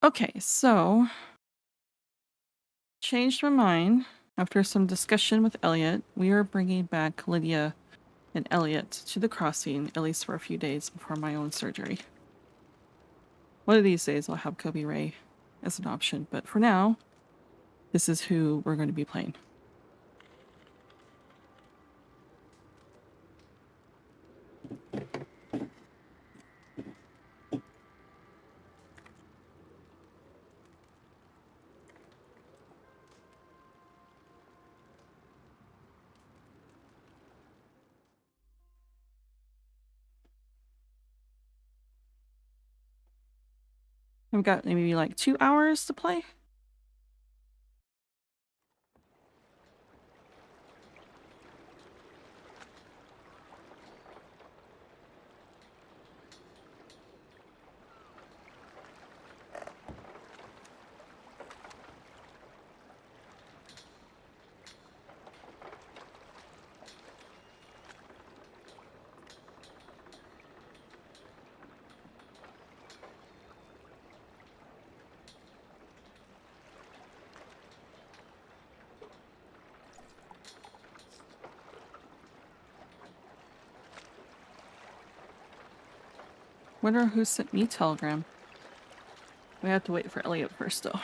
Okay, so changed my mind after some discussion with Elliot. We are bringing back Lydia and Elliot to the crossing, at least for a few days before my own surgery. One of these days I'll have Kobe Ray as an option, but for now, this is who we're going to be playing. I've got maybe like 2 hours to play. Wonder who sent me telegram. We have to wait for Elliot first, though.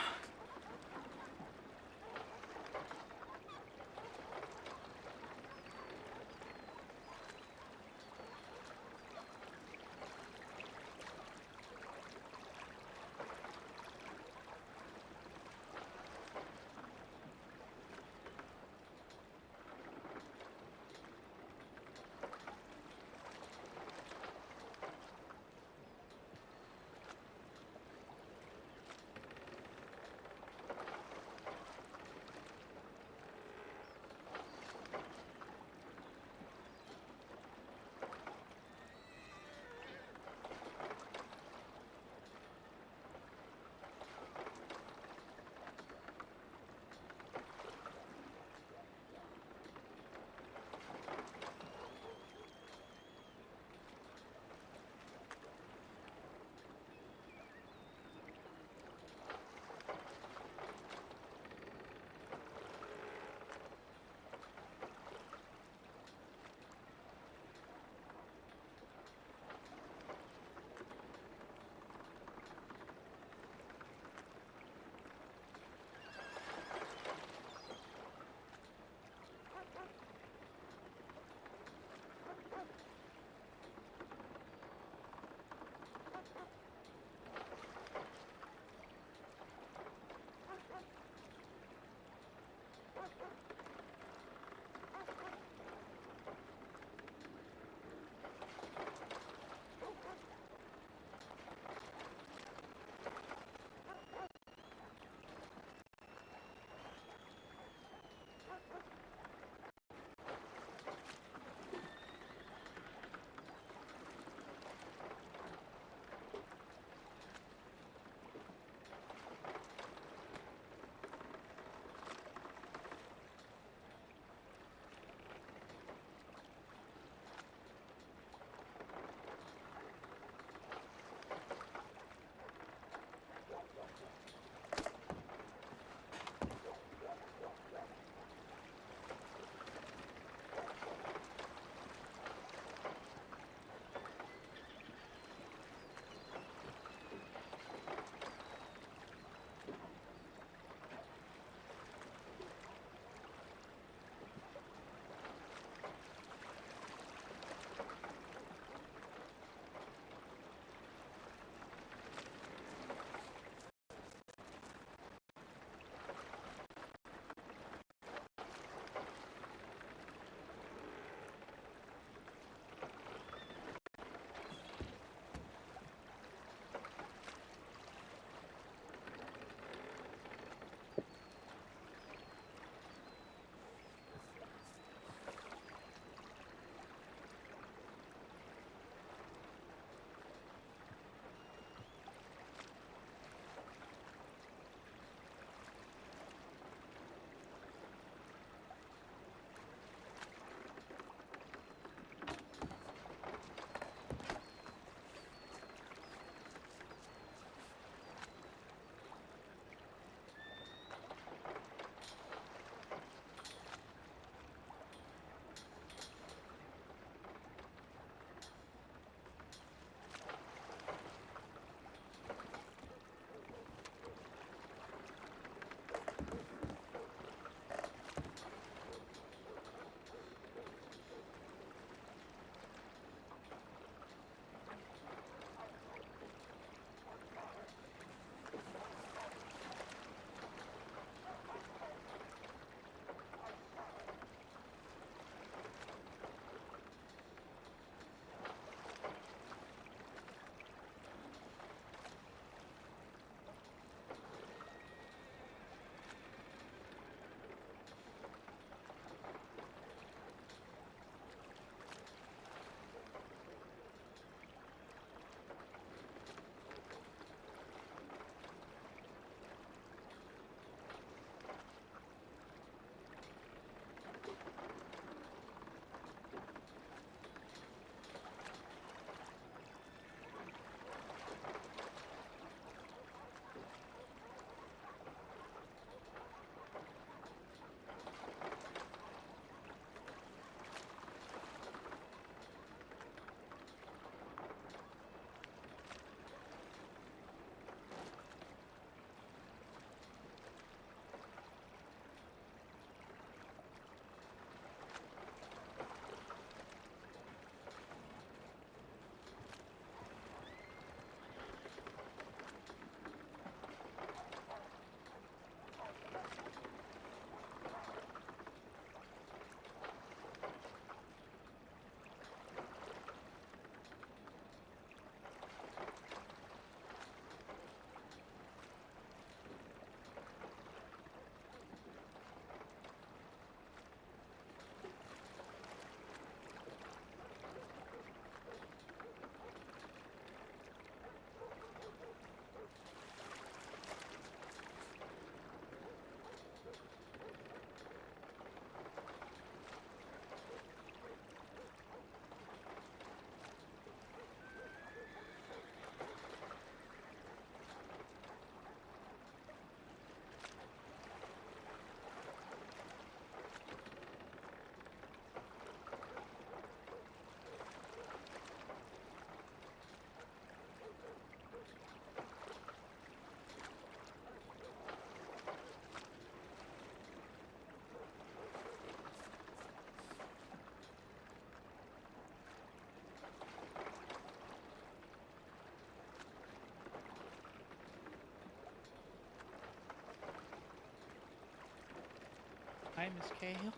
Miss Cahill.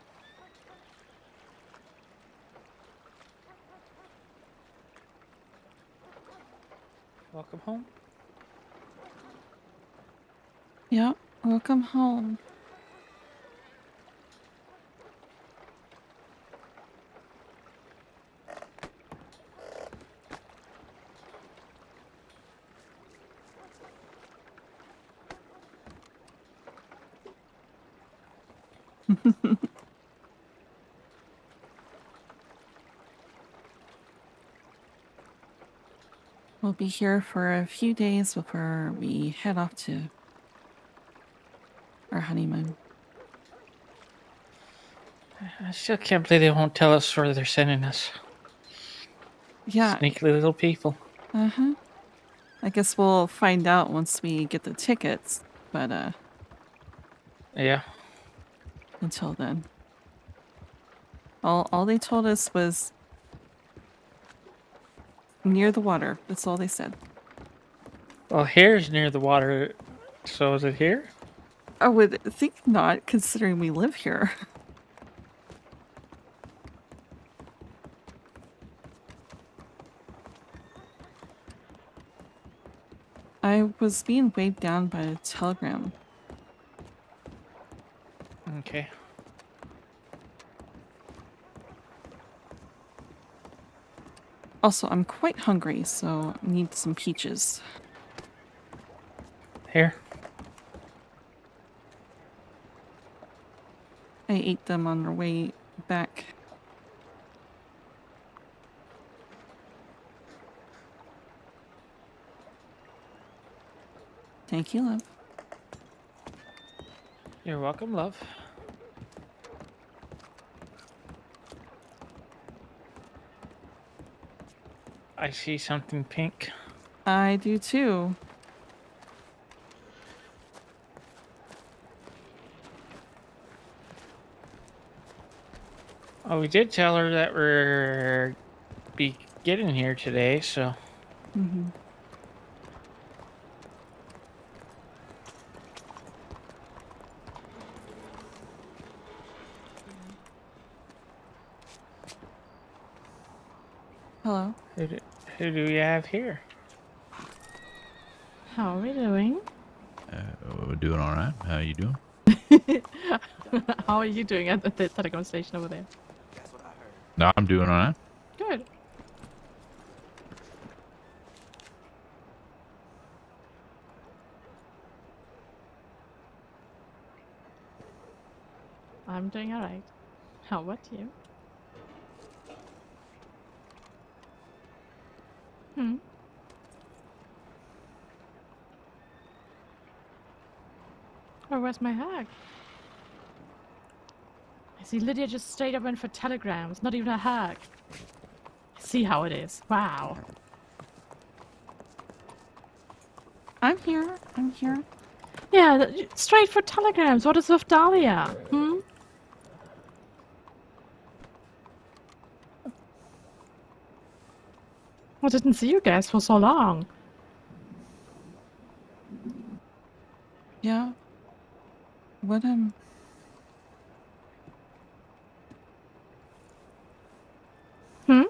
Welcome home. Yeah, welcome home. We'll be here for a few days before we head off to our honeymoon. I still can't believe they won't tell us where they're sending us. Yeah. Sneaky little people. Uh-huh. I guess we'll find out once we get the tickets, but Yeah. until then. All they told us was near the water. That's all they said. Well, here's near the water. So is it here? I would think not, considering we live here. I was being weighed down by a telegram. Okay. Also, I'm quite hungry, so I need some peaches. Here. I ate them on our way back. Thank you, love. You're welcome, love. I see something pink. I do too. Oh, we did tell her that we're be getting here today, so. Mm-hmm. Hello. Who do we have here? How are we doing? We're doing all right. How are you doing? How are you doing at the telecom station over there? No, I'm doing all right. Good. I'm doing all right. How about you? Hmm. Or where's my hack? I see Lydia just straight up went for telegrams, not even a hack. I see how it is. Wow. I'm here. I'm here. Yeah, straight for telegrams. What is with Dahlia? Hmm? I didn't see you guys for so long. Yeah. What, Hmm?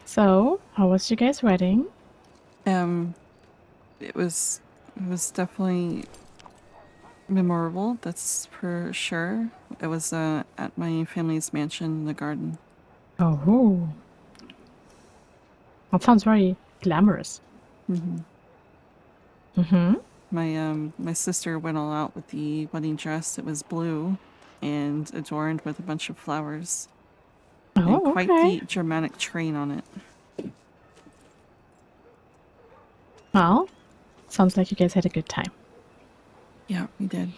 So, how was your guys' wedding? it was definitely memorable, that's for sure. It was at my family's mansion in the garden. Oh. That sounds very glamorous. Mm-hmm. Mm-hmm. My sister went all out with the wedding dress. It was blue and adorned with a bunch of flowers. Oh, and quite okay. the dramatic train on it. Well, sounds like you guys had a good time. Yeah, we did.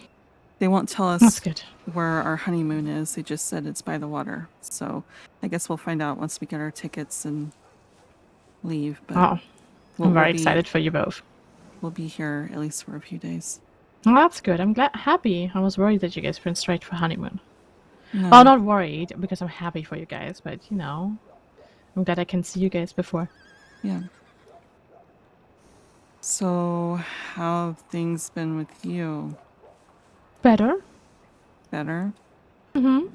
They won't tell us That's good. where our honeymoon is. They just said it's by the water. So I guess we'll find out once we get our tickets and leave. But Oh, I'm very excited for you both. We'll be here at least for a few days. Well, that's good. I'm happy. I was worried that you guys went straight for honeymoon. No. Well, not worried because I'm happy for you guys, but you know, I'm glad I can see you guys before. Yeah. So, how have things been with you? Better? Better? Mm-hmm.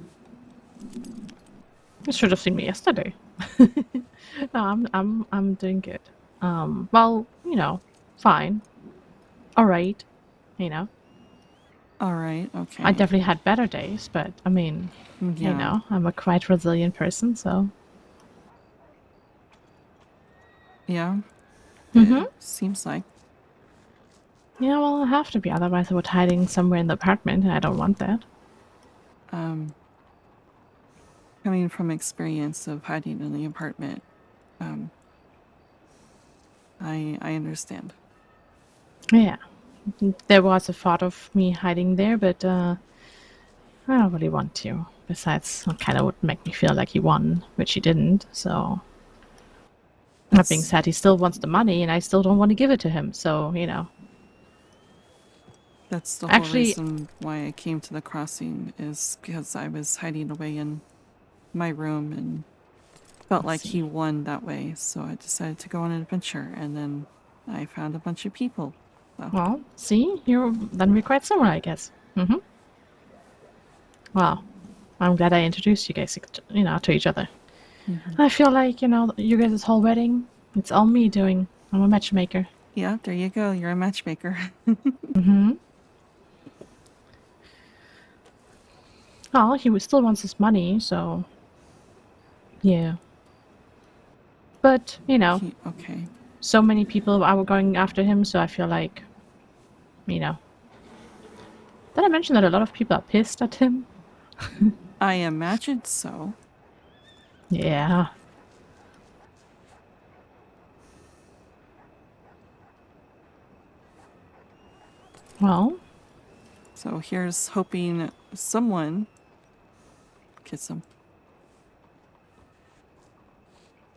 You should have seen me yesterday. No, I'm doing good. Well, you know, fine. All right. You know, All right. Okay. I definitely had better days, but I mean, you Yeah. know, I'm a quite resilient person, so. Yeah. Mm-hmm. It seems like. Yeah, well, I have to be, otherwise I would hiding somewhere in the apartment, and I don't want that. Coming from experience of hiding in the apartment, I understand. Yeah, there was a thought of me hiding there, but I don't really want to. Besides, it kind of would make me feel like he won, which he didn't. So that being said, he still wants the money, and I still don't want to give it to him. So you know, That's the whole actually, reason why I came to the crossing is because I was hiding away in my room and felt like he won that way. So I decided to go on an adventure, and then I found a bunch of people. So. well, see, then we're quite similar, I guess. Mm-hmm. Well, I'm glad I introduced you guys, you know, to each other. Mm-hmm. I feel like, you know, you guys' whole wedding, it's all me doing. I'm a matchmaker. Yeah, there you go. You're a matchmaker. Mm-hmm. Oh, he still wants his money, so yeah. But, you know, Okay. so many people are going after him, so I feel like, you know. Did I mention that a lot of people are pissed at him? I imagined so. Yeah. Well, So here's hoping someone gets him.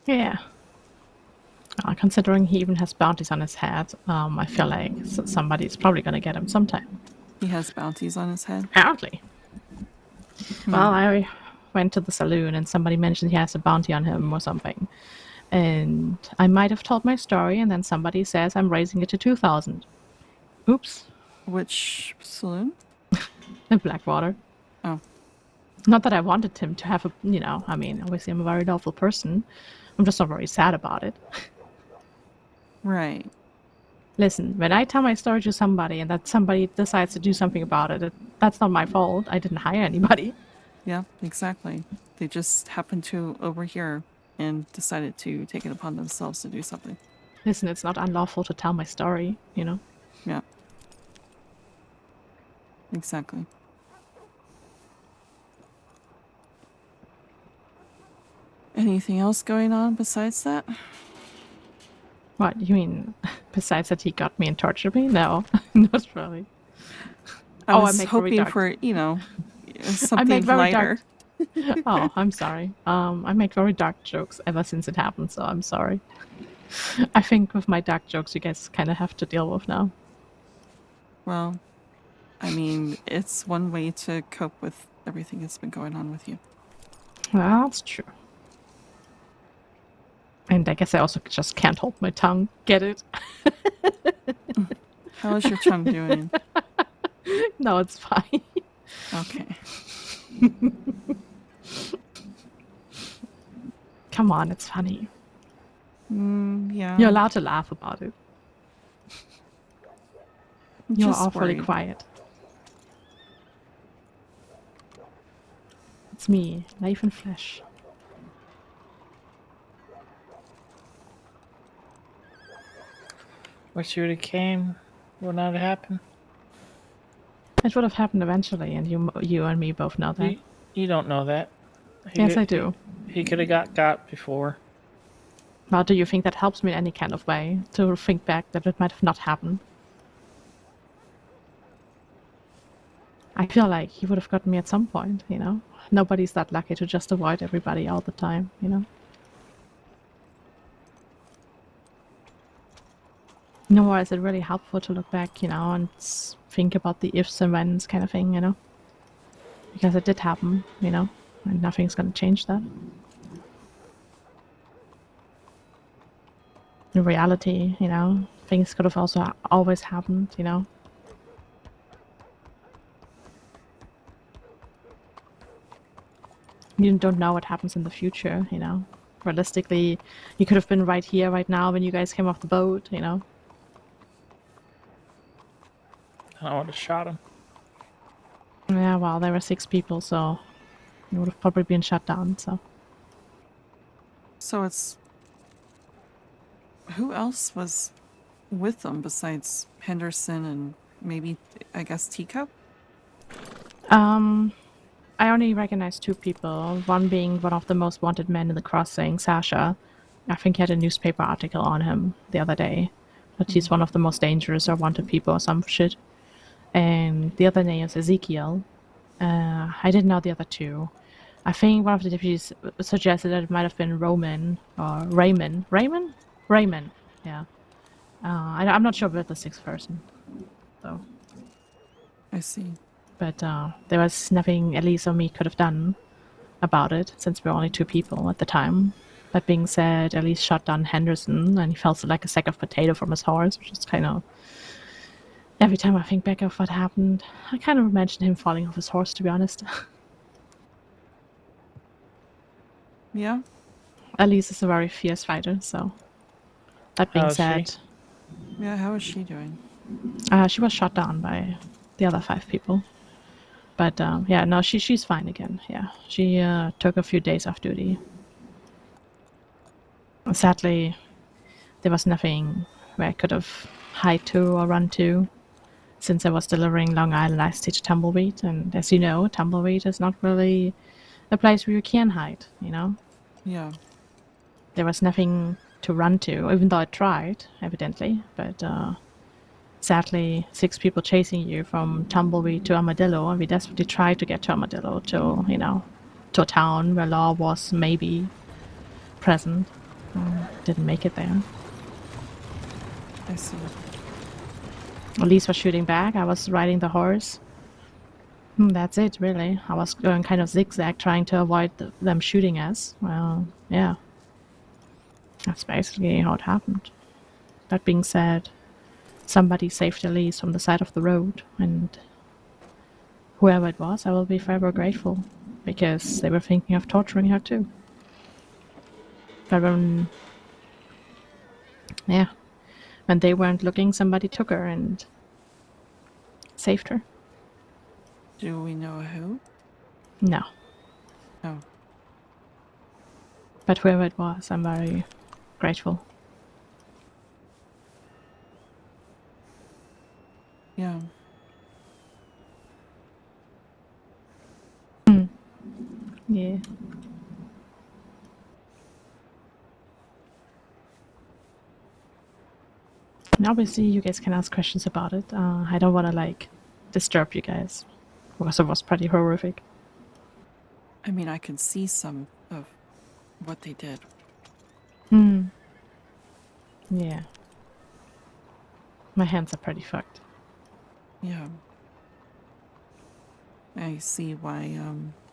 yeah. Considering he even has bounties on his head, I feel like somebody's probably going to get him sometime. He has bounties on his head. Apparently. Well, I went to the saloon and somebody mentioned he has a bounty on him or something. And I might have told my story, and then somebody says I'm raising it to 2,000. Oops. Which saloon? In Blackwater. Oh. Not that I wanted him to have a, you know, I mean, obviously I'm a very lawful person. I'm just not very sad about it. Right. Listen, when I tell my story to somebody and that somebody decides to do something about it, that's not my fault. I didn't hire anybody. Yeah, exactly. They just happened to overhear and decided to take it upon themselves to do something. Listen, it's not unlawful to tell my story, you know? Yeah. Exactly. Anything else going on besides that? What, you mean, besides that he got me and tortured me? No, not really. I was hoping dark... for, you know, something lighter. Oh, I'm sorry. I make very dark jokes ever since it happened, so I'm sorry. I think with my dark jokes, you guys kind of have to deal with now. Well, I mean, it's one way to cope with everything that's been going on with you. Well, that's true. And I guess I also just can't hold my tongue. Get it? How is your tongue doing? No, it's fine. Okay. Come on, it's funny. Yeah. You're allowed to laugh about it. You're Just awfully worried. quiet. It's me, knife and flesh. Wish you would have came. Would not have happened. It would have happened eventually, and you and me both know that. You don't know that. Yes, I do. He could have got before. Well, do you think that helps me in any kind of way to think back that it might have not happened? I feel like he would have gotten me at some point, you know? Nobody's that lucky to just avoid everybody all the time, you know? Nor is it really helpful to look back, you know, and think about the ifs and whens kind of thing, you know? because it did happen, and nothing's gonna change that. In reality, things could have also always happened, You don't know what happens in the future, Realistically, you could have been right here, right now, when you guys came off the boat, I would have shot him. Yeah, well, there were 6 people, so it would have probably been shut down, so. So it's who else was with them besides Henderson and maybe I guess Teacup? I only recognize 2 people, one being one of the most wanted men in the crossing, Sasha. I think he had a newspaper article on him the other day, that he's one of the most dangerous or wanted people or some shit. And the other name is Ezekiel. I didn't know the other 2. I think one of the deputies suggested that it might have been Roman or Raymond. Raymond, yeah. I'm not sure about the 6th person, though. I see. But there was nothing Elise or me could have done about it, since we were only 2 people at the time. That being said, Elise shot down Henderson, and he fell like a sack of potato from his horse, which is kind of... Every time I think back of what happened, I kind of imagine him falling off his horse, to be honest. Yeah? Elise is a very fierce fighter, so... That being How is she? said, Yeah, how is she doing? she was shot down by the other 5 people. But yeah, no, she's fine again. Yeah, she took a few days off duty. Sadly, there was nothing where I could have hide to or run to, since I was delivering Long Island iced tea to Tumbleweed, and as you know, Tumbleweed is not really a place where you can hide. Yeah. There was nothing to run to, even though I tried, evidently. But sadly, 6 people chasing you from Tumbleweed to Armadillo, and we desperately tried to get to Armadillo, to a town where law was maybe present. Didn't make it there. I see. Elise was shooting back. I was riding the horse. That's it, really. I was going kind of zigzag, trying to avoid them shooting us. Well, yeah. That's basically how it happened. That being said, somebody saved Elise from the side of the road, and whoever it was, I will be forever grateful, because they were thinking of torturing her too. But when they weren't looking, somebody took her and saved her. Do we know who? No. Oh. But whoever it was, I'm very grateful. Yeah. Yeah. And obviously, you guys can ask questions about it. I don't want to, disturb you guys, because it was pretty horrific. I mean, I can see some of what they did. Yeah. My hands are pretty fucked. Yeah. I see why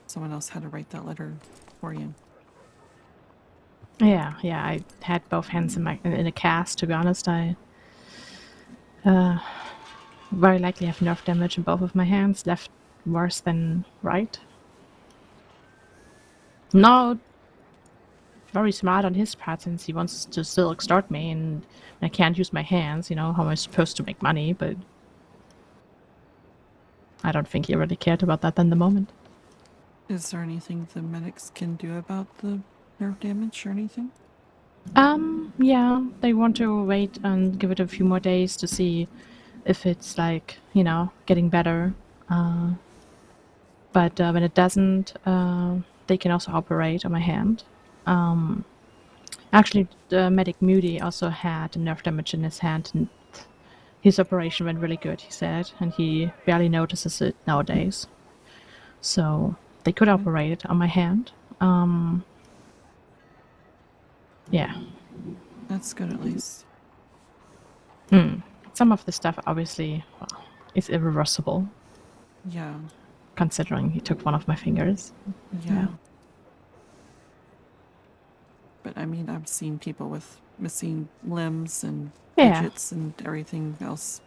someone else had to write that letter for you. Yeah, I had both hands in a cast, to be honest. I very likely have nerve damage in both of my hands, left worse than right. No, very smart on his part, since he wants to still extort me, and I can't use my hands. How am I supposed to make money? But I don't think he really cared about that in the moment. Is there anything the medics can do about the nerve damage or anything? Yeah, they want to wait and give it a few more days to see if it's getting better. But when it doesn't, they can also operate on my hand. Actually, the medic Moody also had nerve damage in his hand, and his operation went really good, he said, and he barely notices it nowadays. So they could operate it on my hand. Yeah. That's good at least. Some of the stuff, obviously, is irreversible. Yeah. considering he took one of my fingers. Yeah. But I mean, I've seen people with missing limbs and Yeah. digits and everything else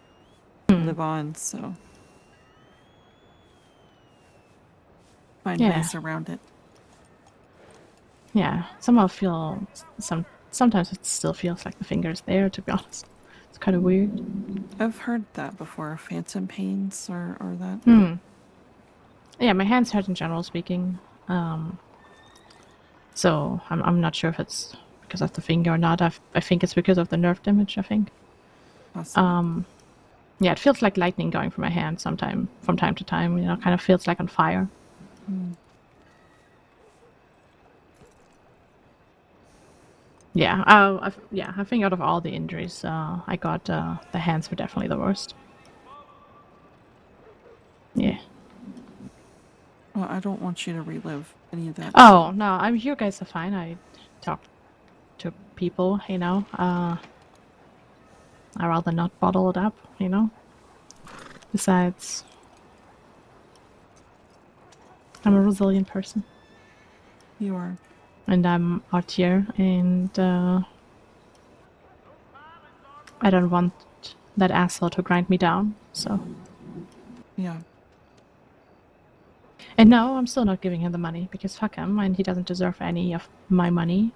Hmm. live on, so find Yeah. ways around it. Yeah, somehow feel sometimes it still feels like the finger's there, to be honest. It's kind of weird. I've heard that before, phantom pains or that. Hmm. Yeah, my hands hurt in general speaking. So I'm not sure if it's because of the finger or not. I think it's because of the nerve damage, I think. Possibly. Yeah, it feels like lightning going from my hand from time to time, you know, kind of feels like on fire. Mm. Yeah, I think out of all the injuries I got, the hands were definitely the worst. Yeah. Well, I don't want you to relive any of that. Oh, no, you guys are fine. I talk to people, you know. I rather not bottle it up, you know. Besides, I'm a resilient person. You are. And I'm out here, and I don't want that asshole to grind me down, so. Yeah. And no, I'm still not giving him the money, because fuck him, and he doesn't deserve any of my money,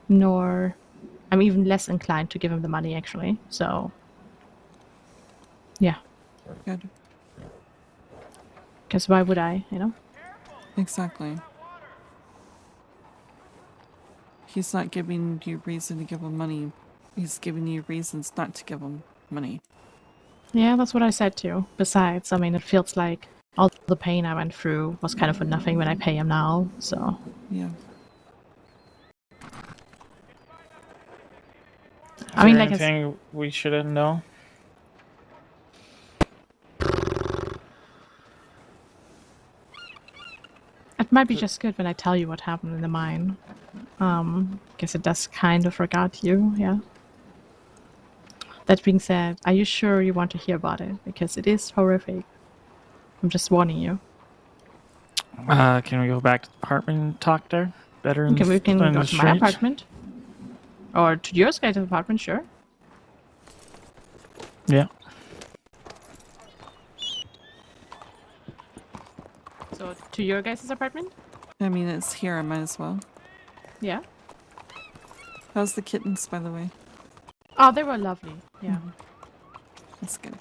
nor... I'm even less inclined to give him the money, actually, so... Yeah. Good. Because why would I, you know? Exactly. He's not giving you reason to give him money. He's giving you reasons not to give him money. Yeah, that's what I said too. Besides, I mean, it feels like all the pain I went through was kind of for nothing when I pay him now, so... Yeah. I mean, there like I anything we shouldn't know? It might be just good when I tell you what happened in the mine. Guess it does kind of regard you, yeah. That being said, are you sure you want to hear about it? Because it is horrific. I'm just warning you. Can we go back to the apartment and talk there? Better in, Okay, we can in go the to my street? apartment. Or to yours guys' apartment, sure. Yeah. So, to your guys' apartment? I mean, it's here. I might as well. Yeah. How's the kittens, by the way? Oh, they were lovely. Yeah. That's good.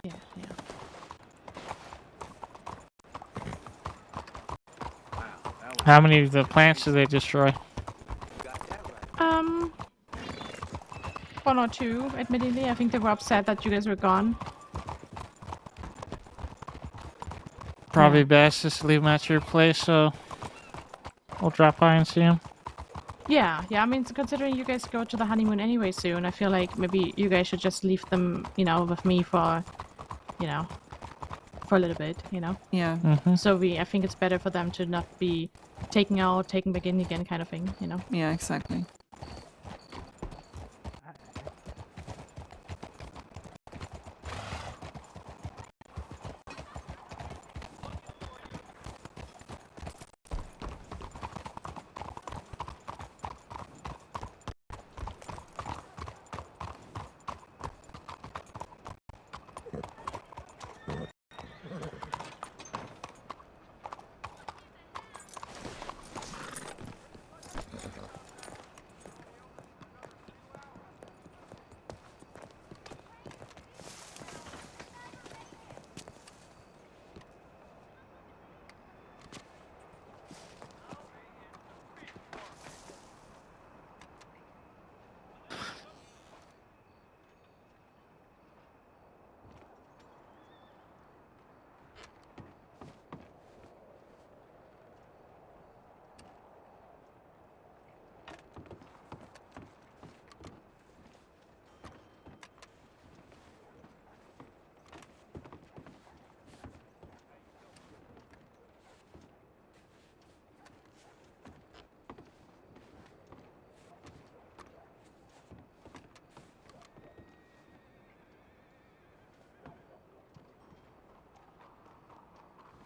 Yeah, yeah. How many of the plants did they destroy? One or two, admittedly. I think they were upset that you guys were gone. Probably Yeah. best just to leave them at your place, so we'll drop by and see them. Yeah, I mean, considering you guys go to the honeymoon anyway soon, I feel like maybe you guys should just leave them, you know, with me for, you know, for a little bit, you know? Yeah. Mm-hmm. So I think it's better for them to not be taken out, taken back in again kind of thing, you know? Yeah, exactly.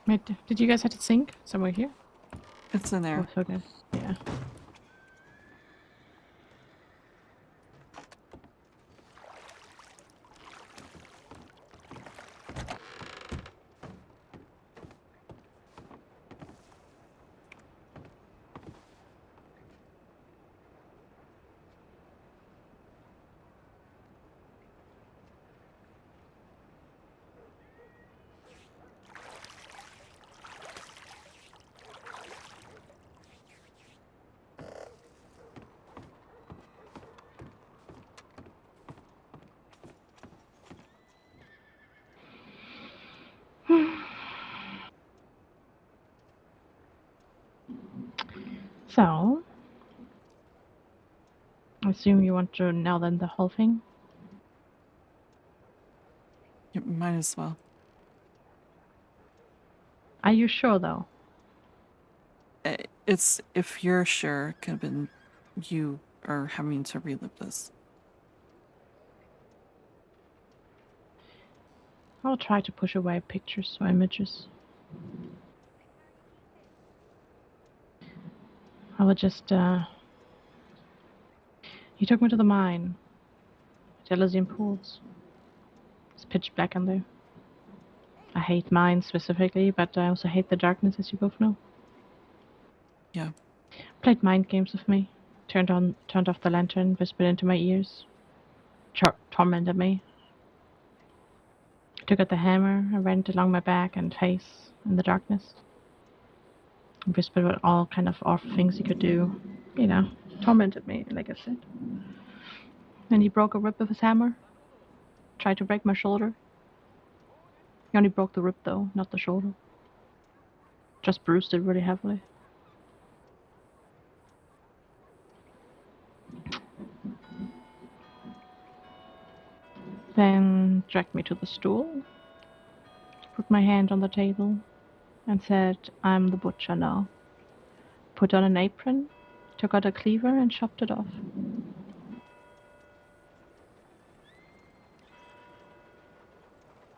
Wait, did you guys have to sink somewhere here? It's in there. Oh, so good. Yeah. So, I assume you want to know then the whole thing? You might as well. Are you sure though? It's, if you're sure, it could have been you are having to relive this. I'll try to push away pictures or images. I will just, He took me to the mine. Elysian pools. It's pitch black in there. I hate mines specifically, but I also hate the darkness, as you both know. Yeah. Played mind games with me. Turned off the lantern, whispered into my ears. Tormented me. Took out the hammer and ran it along my back and face in the darkness. Whispered what all kind of awful things he could do. You know, tormented me, like I said. And he broke a rib with his hammer. Tried to break my shoulder. He only broke the rib though, not the shoulder. Just bruised it really heavily. Then dragged me to the stool, put my hand on the table, and said, "I'm the butcher now." Put on an apron, took out a cleaver, and chopped it off.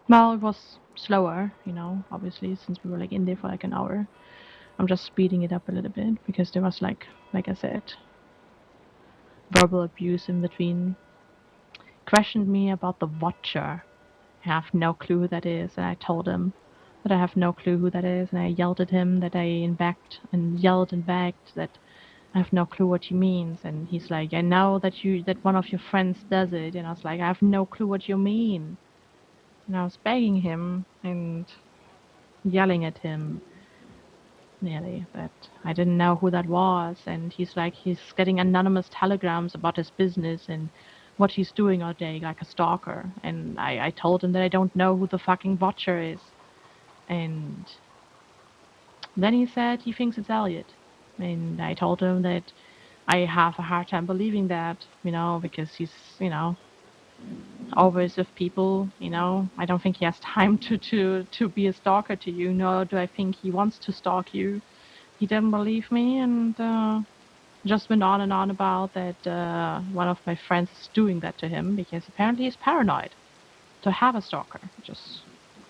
Well, it was slower, you know, obviously, since we were like in there for like an hour. I'm just speeding it up a little bit because there was like I said, verbal abuse in between. Questioned me about the Watcher. I have no clue who that is, and I told him that I have no clue who that is, and I yelled at him that yelled and begged that I have no clue what he means, and he's like, "I know that one of your friends does it," and I was like, "I have no clue what you mean," and I was begging him and yelling at him nearly that I didn't know who that was, and he's like, he's getting anonymous telegrams about his business and what he's doing all day, like a stalker. And I told him that I don't know who the fucking Watcher is. And then he said he thinks it's Elliot. And I told him that I have a hard time believing that, you know, because he's, you know, always with people, you know. I don't think he has time to be a stalker to you, nor do I think he wants to stalk you. He didn't believe me, and just went on and on about that one of my friends is doing that to him because apparently he's paranoid to have a stalker, which is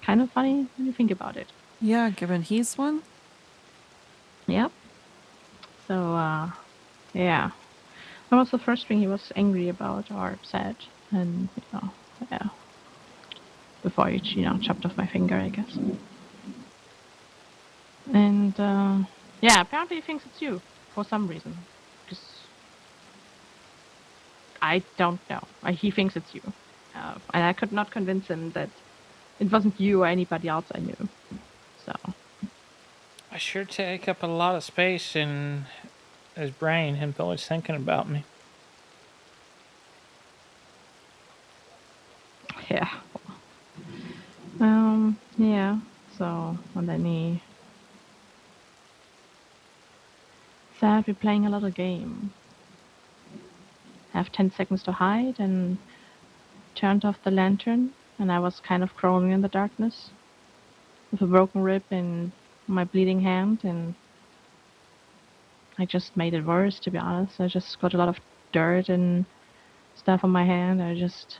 kind of funny when you think about it. Yeah, given he's one. Yep. So, yeah. That was the first thing he was angry about or upset, and, you know, yeah. Before he, you know, chopped off my finger, I guess. And, yeah, apparently he thinks it's you for some reason. Because I don't know. He thinks it's you. And I could not convince him that it wasn't you or anybody else I knew. So. I sure take up a lot of space in his brain, him always thinking about me. Yeah. Yeah. So, and then he said we're playing a little game. Have 10 seconds to hide, and turned off the lantern, and I was kind of crawling in the darkness with a broken rib and my bleeding hand, and I just made it worse, to be honest. I just got a lot of dirt and stuff on my hand. I just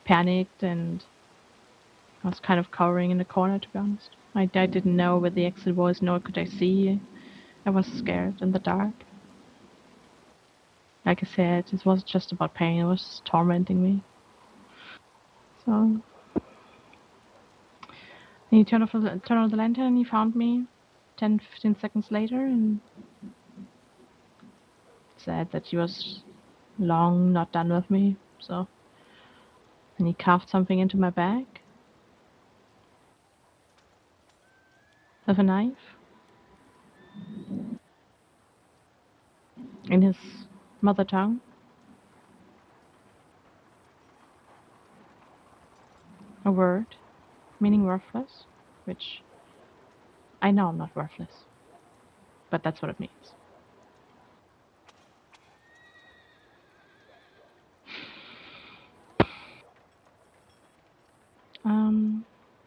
panicked, and I was kind of cowering in the corner, to be honest. I didn't know where the exit was, nor could I see. I was scared in the dark. Like I said, it wasn't just about pain, it was tormenting me. So he turned on the lantern and he found me 10-15 seconds later and said that he was long not done with me. So, and he carved something into my back with a knife in his mother tongue. A word meaning worthless, which I know I'm not worthless, but that's what it means.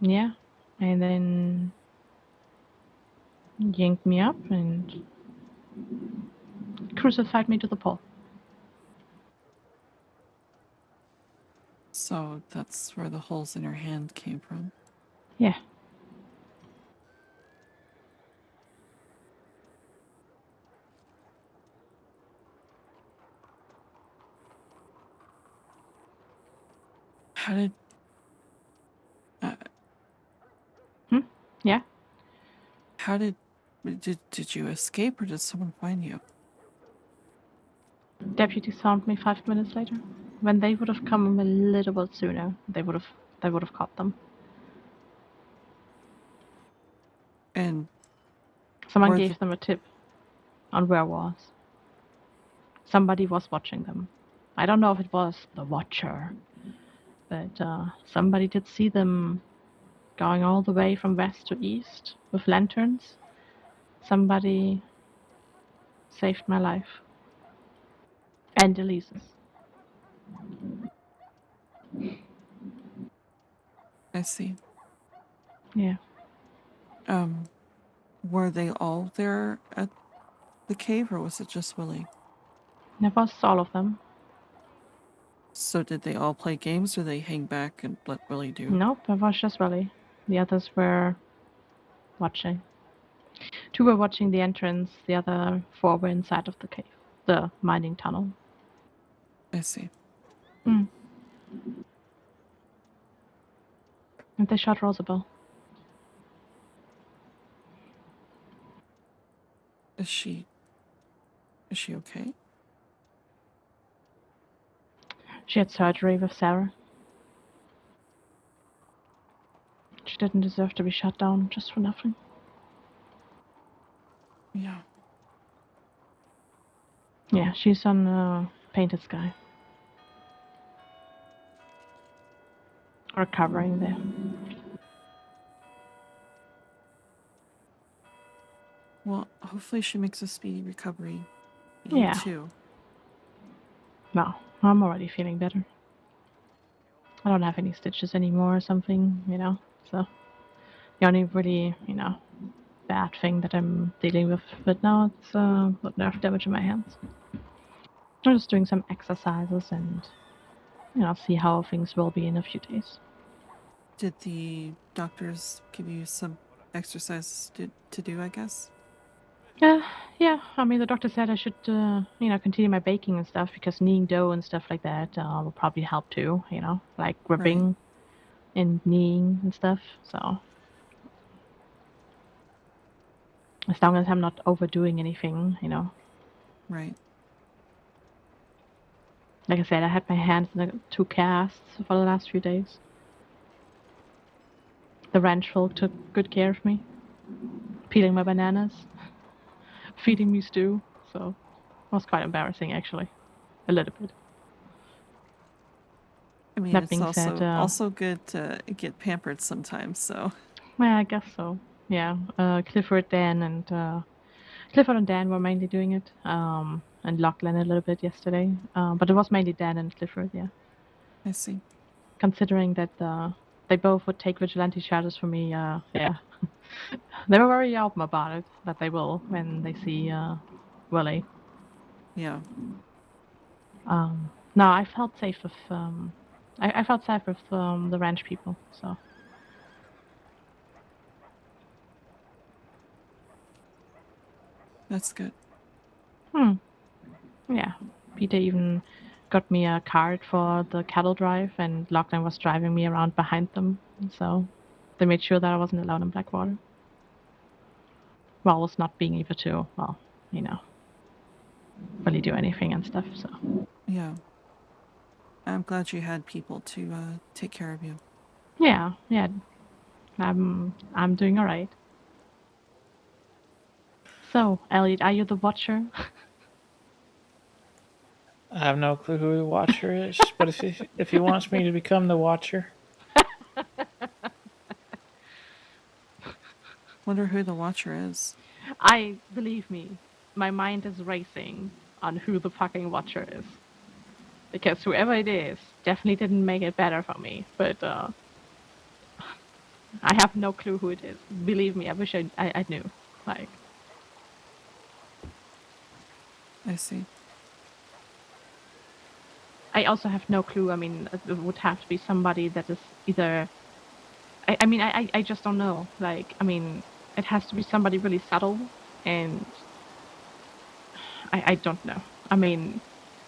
Yeah, and then yanked me up and crucified me to the pole. So that's where the holes in her hand came from. Yeah. How did... Yeah. How did you escape, or did someone find you? Deputies found me 5 minutes later. When they would have come a little bit sooner, they would have caught them. And Someone gave them a tip on where I was. Somebody was watching them. I don't know if it was the Watcher, but somebody did see them going all the way from west to east with lanterns. Somebody saved my life. And Elise's. I see. Yeah. Were they all there at the cave, or was it just Willie? That was all of them. So did they all play games, or they hang back and let Willie do? Nope, it was just Willie. The others were watching. 2 were watching the entrance, the other 4 were inside of the cave, the mining tunnel. I see. And they shot Rosabelle. Is she okay? She had surgery with Sarah. She didn't deserve to be shot down just for nothing. Yeah. Yeah, she's on Painted Sky. Recovering there. Well, hopefully she makes a speedy recovery. Yeah. You too. Well, I'm already feeling better. I don't have any stitches anymore or something, so the only really, bad thing that I'm dealing with right now is nerve damage in my hands. I'm just doing some exercises and, see how things will be in a few days. Did the doctors give you some exercises to do, I guess? Yeah, I mean, the doctor said I should, continue my baking and stuff because kneading dough and stuff like that will probably help too, like gripping Right. and kneading and stuff, so. As long as I'm not overdoing anything, Right. Like I said, I had my hands in the 2 casts for the last few days. The ranch folk took good care of me, peeling my bananas, feeding me stew, so it was quite embarrassing actually, a little bit. I mean, That it's being said, also good to get pampered sometimes, so. well, I guess so. Yeah, Clifford and Dan were mainly doing it, and Lachlan a little bit yesterday, but it was mainly Dan and Clifford. Yeah, I see. considering that they both would take vigilante charges for me. Yeah, they were very open about it. That they will when they see Willie. Yeah. No, I felt safe with I felt safe with the ranch people. So That's good. Yeah. Peter even got me a card for the cattle drive, and Lachlan was driving me around behind them. So they made sure that I wasn't allowed in Blackwater. While I was not being able to, well, really do anything and stuff. So Yeah. I'm glad you had people to take care of you. yeah. I'm doing all right. So, Elliot, are you the Watcher? I have no clue who the Watcher is, but if he wants me to become the Watcher, Wonder who the Watcher is. I believe me, my mind is racing on who the fucking Watcher is. Because whoever it is definitely didn't make it better for me. But I have no clue who it is. Believe me, I wish I knew. Like, I see. I also have no clue. I mean, it would have to be somebody that is either. I just don't know. Like, I mean, it has to be somebody really subtle, and I don't know. I mean,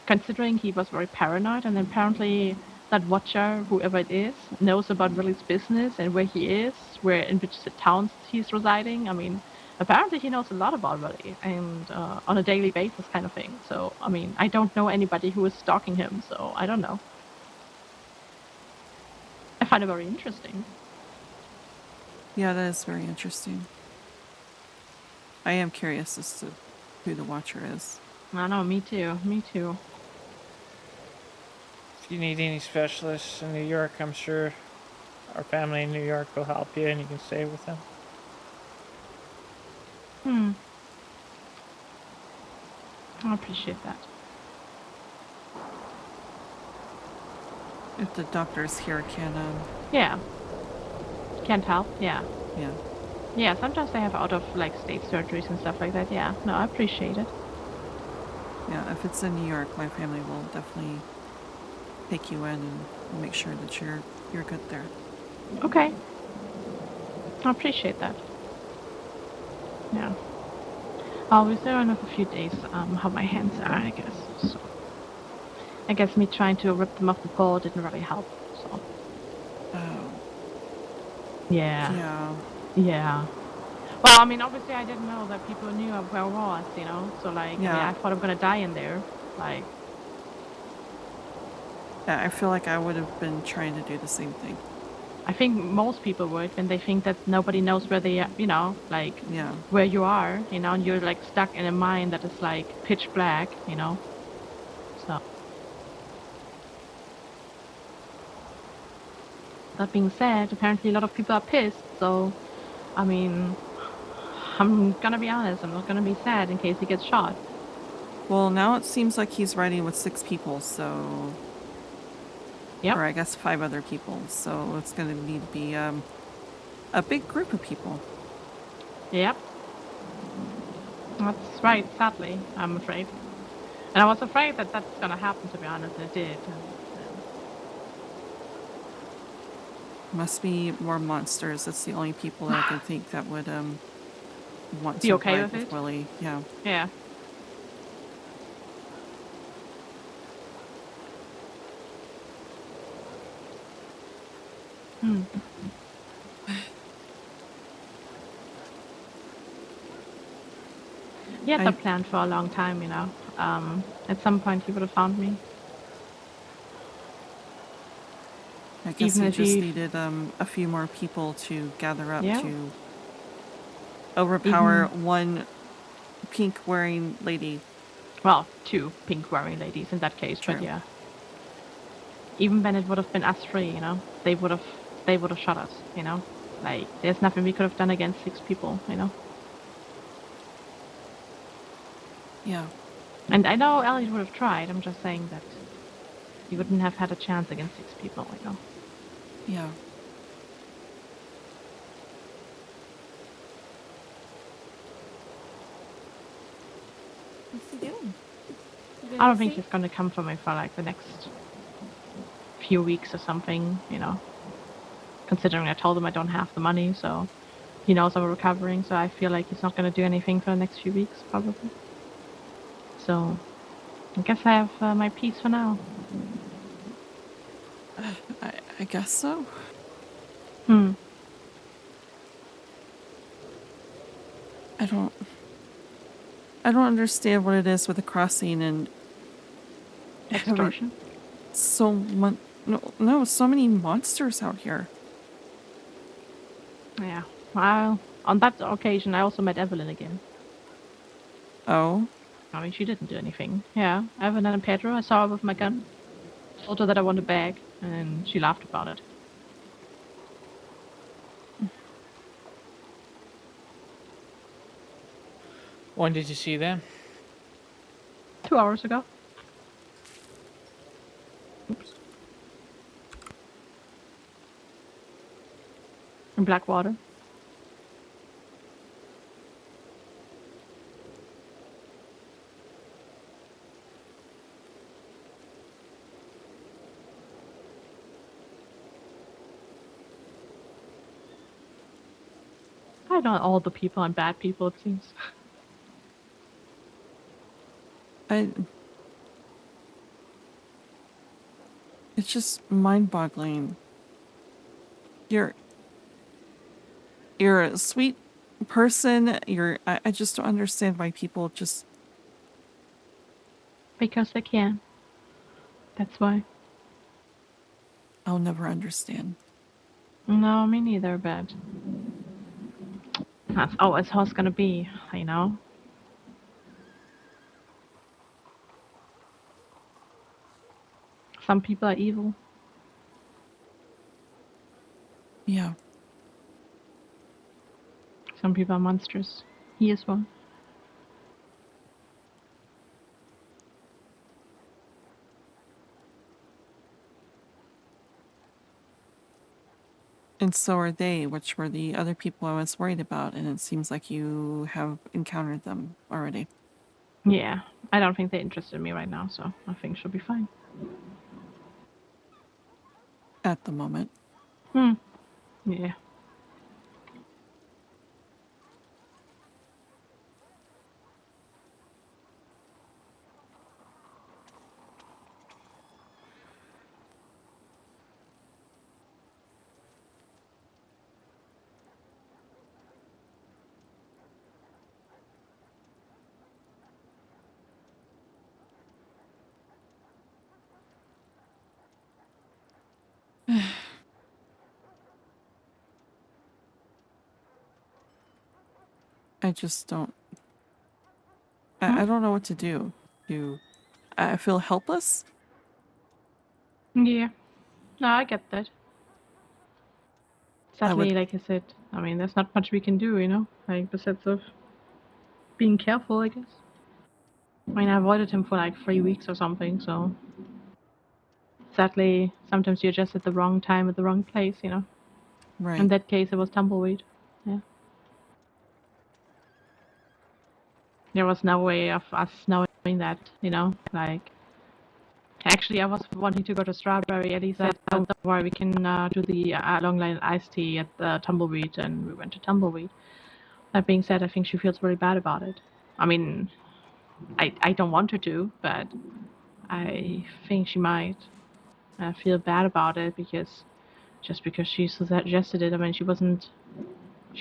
considering he was very paranoid, and apparently that Watcher, whoever it is, knows about Willie's business and where he is, where in which towns he's residing. I mean, apparently he knows a lot about Willie, and on a daily basis kind of thing. So, I mean, I don't know anybody who is stalking him, so I don't know. I find it very interesting. Yeah, that is very interesting. I am curious as to who the Watcher is. I know, me too. Me too. if you need any specialists in New York, I'm sure our family in New York will help you and you can stay with them. I appreciate that. If the doctors here can, Yeah. Can't help. Yeah. yeah. Yeah, sometimes they have out of like state surgeries and stuff like that. Yeah. No, I appreciate it. Yeah, if it's in New York, my family will definitely take you in and make sure that you're good there. Okay. I appreciate that. Yeah. I'll be there in a few days, how my hands are, I guess. So I guess me trying to rip them off the pole didn't really help. So Oh. yeah. Yeah. Yeah. Well, I mean, obviously I didn't know that people knew where I was, So like, I mean, Yeah. I thought I'm gonna die in there. Like, Yeah, I feel like I would have been trying to do the same thing. I think most people would when they think that nobody knows where they are, like Yeah. where you are, and you're like stuck in a mine that is like pitch black, So that being said, apparently a lot of people are pissed. So, I mean, I'm gonna be honest. I'm not gonna be sad in case he gets shot. Well, now it seems like he's riding with 6 people, so... Yep. Or I guess 5 other people, so it's going to need to be a big group of people. Yep. That's right, sadly, I'm afraid. And I was afraid that that's gonna happen, to be honest, and it did. Must be more monsters. That's the only people that I can think that would want Be to okay ride with it? Willie. Yeah. Yeah. He had that planned for a long time, At some point he would have found me. I guess Even he if just he- needed a few more people to gather up Yeah. to overpower one pink-wearing lady. Well, 2 pink-wearing ladies in that case, True. but yeah. Even when it would have been us 3, they would have shot us, Like, there's nothing we could have done against 6 people, Yeah. And I know Elliot would have tried. I'm just saying that he wouldn't have had a chance against 6 people, Yeah. What's he doing? I don't think he's gonna come for me for like the next few weeks or something, Considering I told him I don't have the money, so he knows I'm recovering, so I feel like he's not going to do anything for the next few weeks, probably. So I guess I have my peace for now. I guess so. I don't understand what it is with the crossing and having Extortion. so much. No, so many monsters out here. Yeah. Well, on that occasion, I also met Evelyn again. Oh, I mean, she didn't do anything. Yeah, Evelyn and Pedro, I saw her with my gun. Told her that I want a bag, and she laughed about it. When did you see them? 2 hours ago. Oops. In Blackwater. I know all the people and bad people, it seems. it's just mind-boggling. You're a sweet person. I just don't understand why people just. Because they can. That's why. I'll never understand. No, me neither, but that's always how it's gonna be, you know? Some people are evil. Yeah. Some people are monsters. He is one. And so are they, which were the other people I was worried about, and it seems like you have encountered them already. Yeah, I don't think they're interested in me right now, so I think she'll be fine. At the moment. Yeah. I just don't. I don't know what to do. I feel helpless. Yeah. No, I get that. I Sadly, would. like I said, I mean, there's not much we can do, you know? Like, besides of being careful, I guess. I mean, I avoided him for like 3 weeks or something, so. Sadly, sometimes you're just at the wrong time at the wrong place, you know? Right. In that case, it was tumbleweed. Yeah. There was no way of us knowing that, you know? Like, actually, I was wanting to go to Strawberry. Ellie said, "Don't worry, we can do the Long Line iced tea at the Tumbleweed," and we went to Tumbleweed. That being said, I think she feels really bad about it. I mean, I don't want her to, but I think she might feel bad about it because just because she suggested it. I mean, she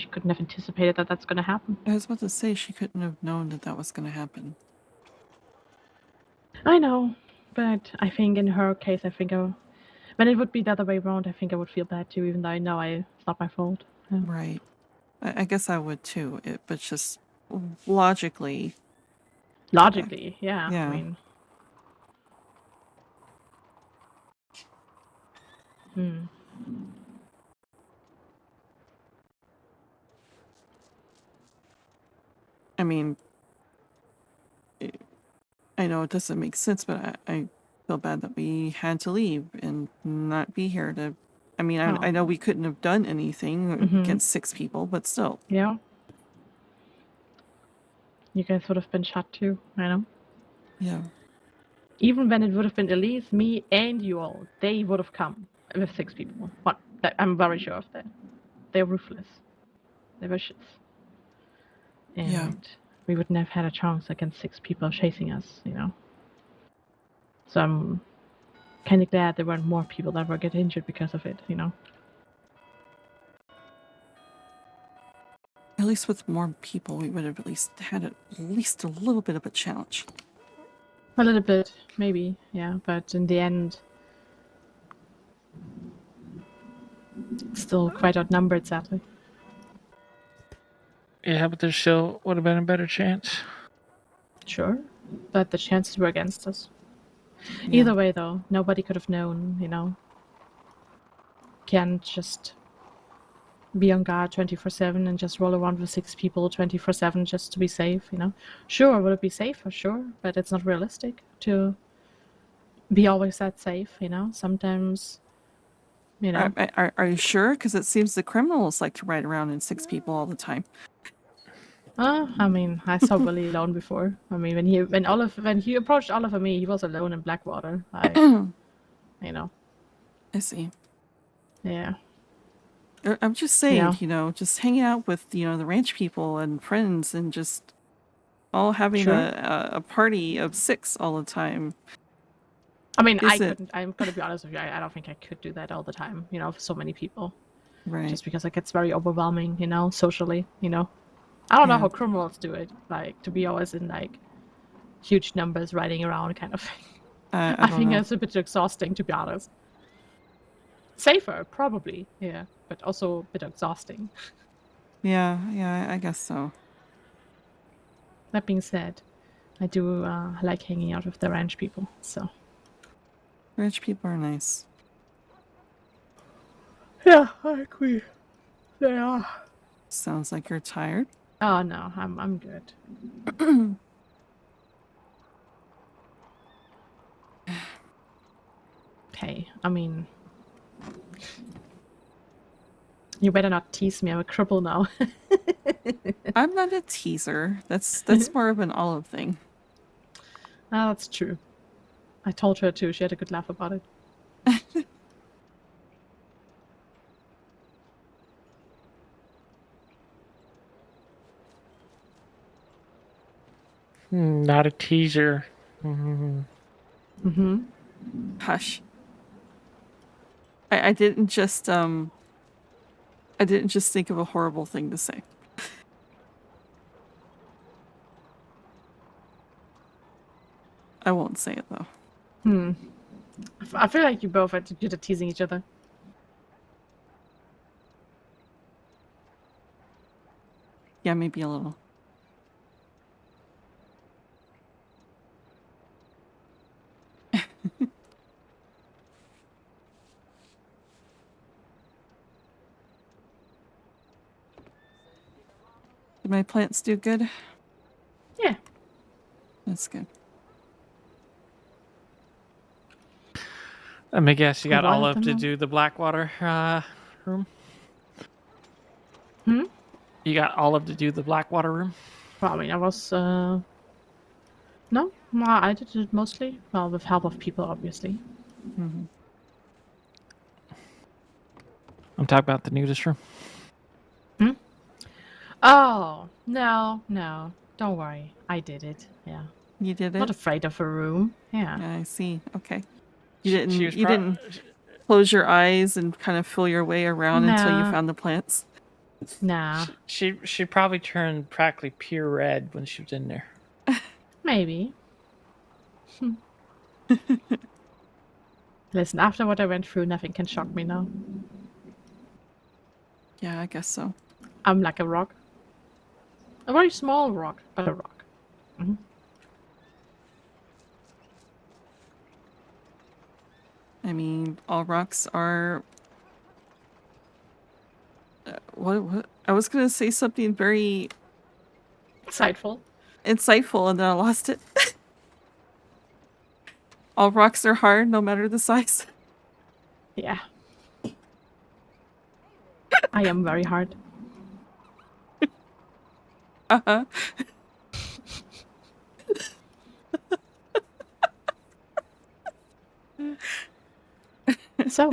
couldn't have anticipated that that's going to happen. I was about to say she couldn't have known that was going to happen. I know, but I think in her case, when it would be the other way around, I think I would feel bad too, even though I know it's not my fault. Yeah. Right. I guess I would too. But just logically. Logically, yeah. Yeah. I mean, I mean, I know it doesn't make sense, but I feel bad that we had to leave and not be here to. I mean, I know we couldn't have done anything against 6 people, but still. Yeah. You guys would have been shot too, I know. Yeah. Even when it would have been Elise, me, and you all, they would have come with 6 people. I'm very sure of that. They're ruthless. They're vicious. And Yeah. we wouldn't have had a chance against 6 people chasing us, So I'm kind of glad there weren't more people that were getting injured because of it, At least with more people, we would have at least had at least a little bit of a challenge. A little bit, maybe, yeah. But in the end, still quite outnumbered, sadly. Yeah, but there still would have been a better chance. Sure. But the chances were against us. Yeah. Either way, though, nobody could have known, Can't just be on guard 24/7 and just roll around with 6 people 24/7 just to be safe. Sure, would it be safer? Sure, but it's not realistic to be always that safe. Sometimes, Are you sure? Because it seems the criminals like to ride around in 6 people all the time. I mean, I saw Willie alone before. I mean, when he approached Oliver me, he was alone in Blackwater. I see. Yeah. I'm just saying, Yeah. just hanging out with, the ranch people and friends and just all having Sure. a party of 6 all the time. I mean, I Is it- couldn't. I'm gonna be honest with you. I don't think I could do that all the time. For so many people, Right. just because it gets very overwhelming. Socially. I don't know Yeah. how criminals do it. Like to be always in huge numbers riding around, kind of thing. I I don't think know. it's a bit exhausting, to be honest. Safer, probably, yeah, but also a bit exhausting. Yeah, I guess so. That being said, I do like hanging out with the ranch people. So Ranch people are nice. yeah, I agree. They are. Sounds like you're tired. Oh no, I'm good. Hey, I mean, you better not tease me. I'm a cripple now. I'm not a teaser. That's more of an Olive thing. Ah, that's true. I told her too. She had a good laugh about it. Not a teaser. Mm-hmm. Mm-hmm. Hush. I didn't just think of a horrible thing to say. I won't say it though. I feel like you both are good at teasing each other. Yeah, maybe a little. Did my plants do good? Yeah. That's good. Let me guess, you got A lot of Olive them to are- do the Blackwater room? Hmm? You got Olive to do the Blackwater room? Well, I mean, I was, no, I did it mostly, well, with help of people, obviously. Mm-hmm. I'm talking about the nudist room. Oh, no, don't worry. I did it, yeah. You did it? Not afraid of a room, yeah. Yeah, I see. Okay. She Didn't close your eyes and kind of feel your way around until you Nah. found the plants? Nah, She probably turned practically pure red when she was in there. maybe. Listen, after what I went through, nothing can shock me now. Yeah, I guess so. I'm like a rock. A very small rock, but a rock. Mm-hmm. I mean, all rocks are. What? I was gonna say something very Insightful. insightful, and then I lost it. All rocks are hard, no matter the size. Yeah. I am very hard. Uh-huh. So,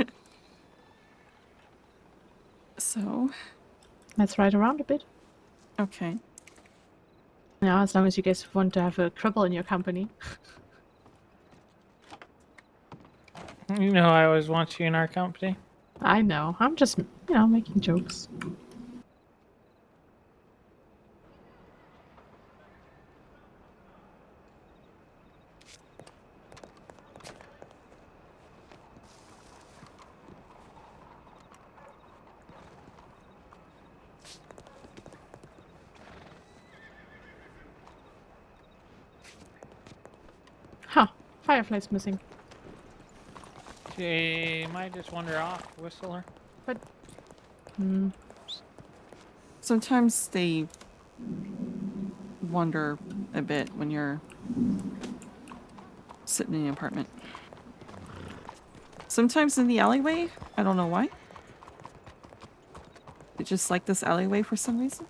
So, let's ride around a bit. Okay. Yeah, as long as you guys want to have a cripple in your company. You know, I always want you in our company. I know. I'm just, making jokes. Huh. Firefly's missing. She might just wander off, whistle her. But... Sometimes they wander a bit when you're sitting in the apartment. Sometimes in the alleyway. I don't know why. They just like this alleyway for some reason.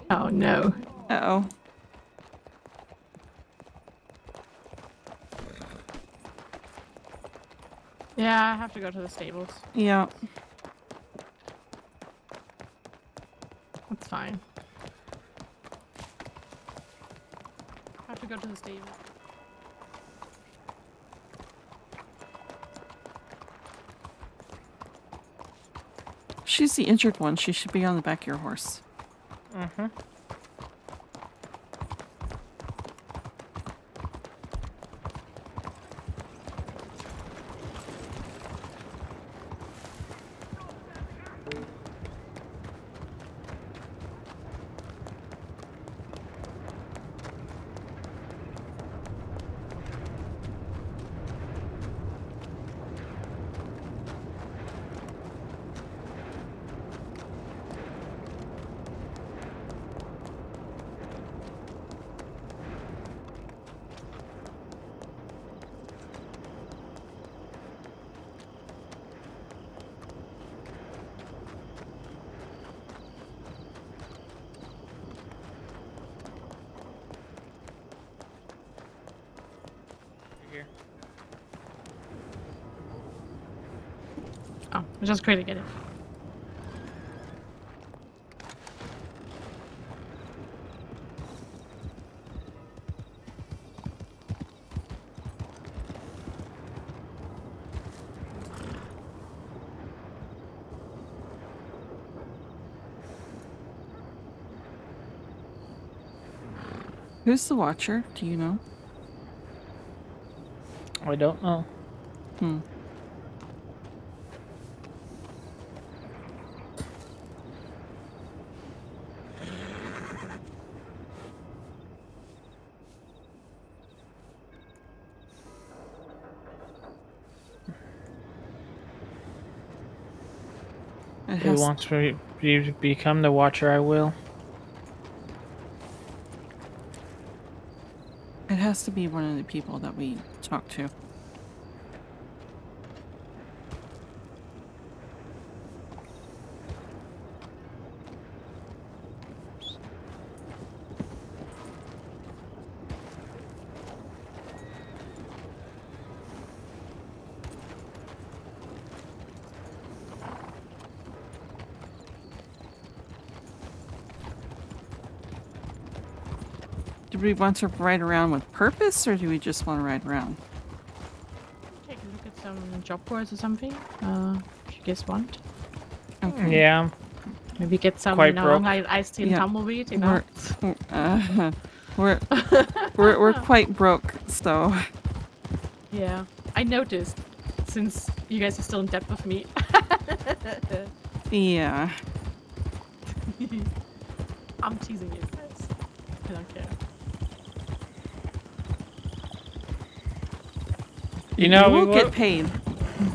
Oh no. Uh-oh. Yeah, I have to go to the stables. Yeah. That's fine. I have to go to the stables. She's the injured one. She should be on the back of your horse. Mm-hmm. Here. Oh, I just quickly get it. Who's the watcher? Do you know? I don't know. Hmm. It Who has, wants me to become the watcher? I will. it has to be one of the people that we talked to. Do we want to ride around with purpose, or do we just want to ride around? Take a look at some job boards or something. If you guys want. Okay. Yeah. Maybe get some, Quite broke. Long Ice Tea and Yeah. Tumbleweed, you know? We're we're quite broke, so Yeah. I noticed, since you guys are still in debt with me. yeah. I'm teasing you guys. I don't care. You know, we we will get would. paid.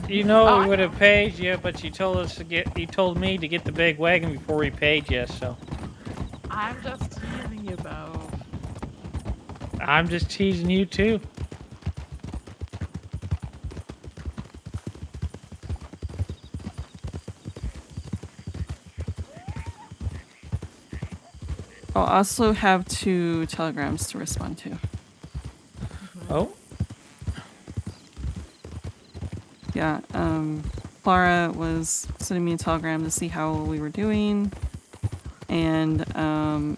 You know, Oh, we I would have paid you, but you told us to get. You told me to get the big wagon before we paid you. So I'm just teasing you, Bo. I'm just teasing you too. I'll also have 2 telegrams to respond to. Oh, Yeah, Clara was sending me a telegram to see how we were doing. And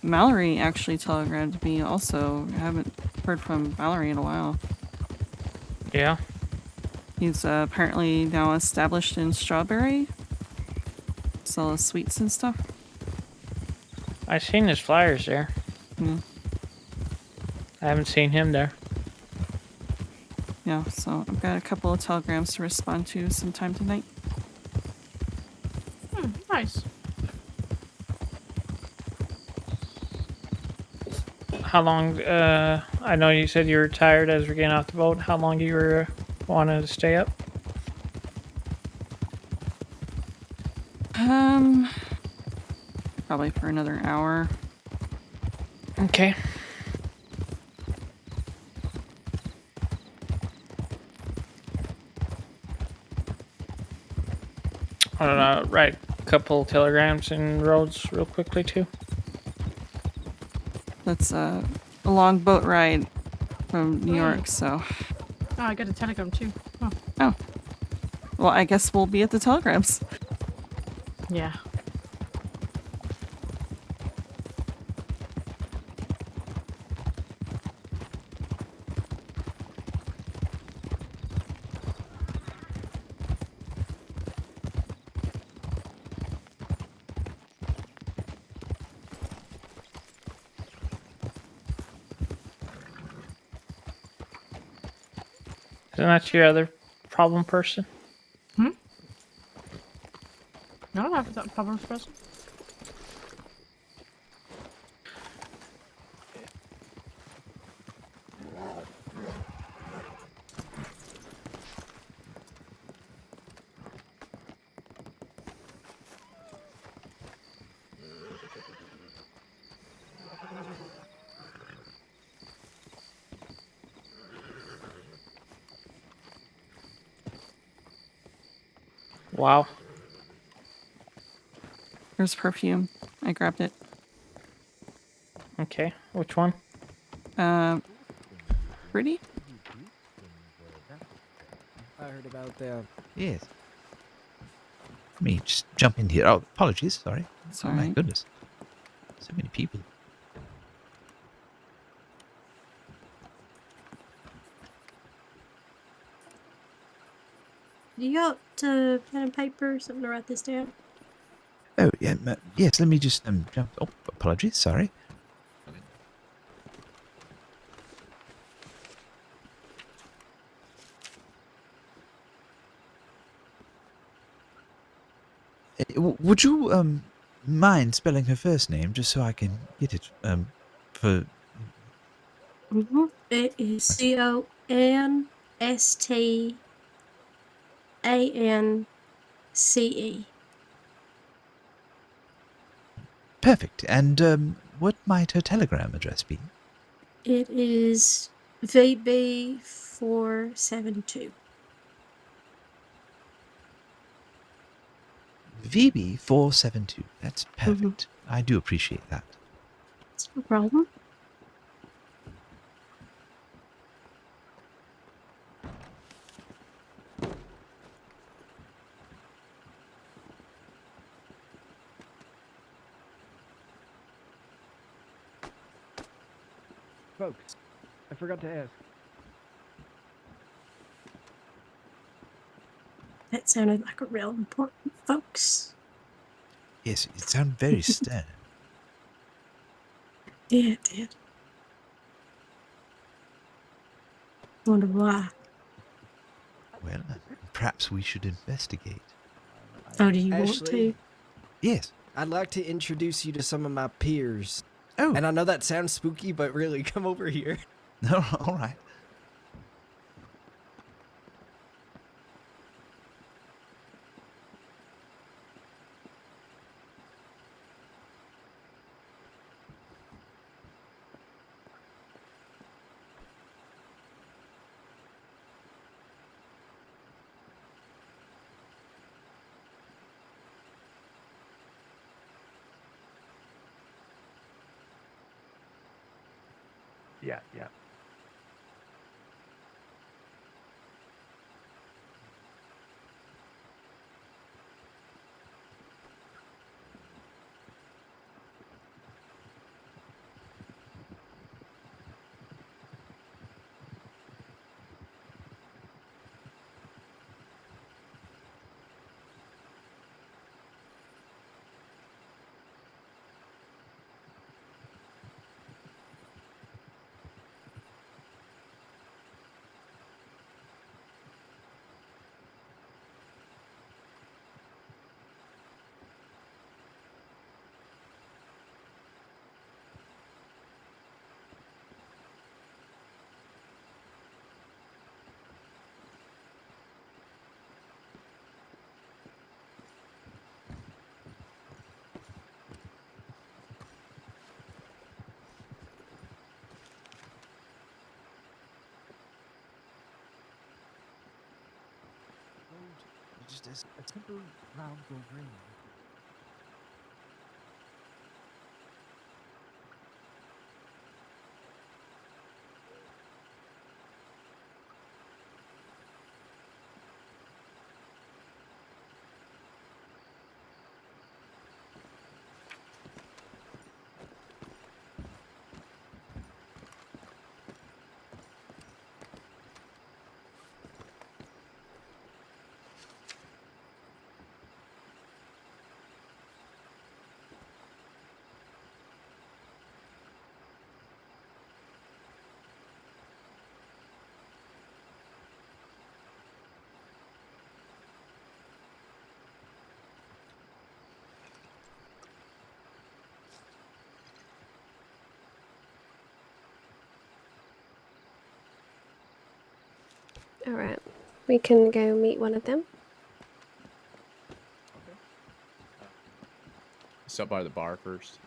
Mallory actually telegrammed me also. I haven't heard from Mallory in a while. yeah. He's apparently now established in Strawberry. Sell sweets and stuff. I've seen his flyers there. Yeah. I haven't seen him there. Yeah, so I've got a couple of telegrams to respond to sometime tonight. Nice. How long? I know you said you were tired as we're getting off the boat. How long do you were wanting to stay up? Probably for another hour. Okay. I don't know. Write a couple telegrams and roads real quickly too. That's a long boat ride from New York, so. Oh, I got a telegram too. Oh. Oh. Well, I guess we'll be at the telegrams. Yeah. Isn't that your other problem person? I don't have that problems person. Wow. There's perfume. I grabbed it. Okay. Which one? Pretty? I heard about the. Yes. Let me just jump in here. Oh, apologies. Sorry. It's Oh, my alright. goodness. So many people. You got pen and paper, something to write this down? Oh, yeah. Yes, let me just jump. Oh, apologies. Sorry. Would you mind spelling her first name just so I can get it for Mm-hmm. It is CONSTANCE. perfect. And what might her telegram address be? It is VB472. VB472. That's perfect. I do appreciate that. It's no problem. Folks, I forgot to ask. That sounded like a real important folks. Yes, it sounds very stern. Yeah, it did. Wonder why. Well, perhaps we should investigate. Oh, do you want Ashley, to? Yes. I'd like to introduce you to some of my peers. Oh, And I know that sounds spooky, but really, come over here. no, all right. Yeah. Gold. Just a simple round gold ring. Alright, we can go meet one of them. Okay. Stop by the bar first.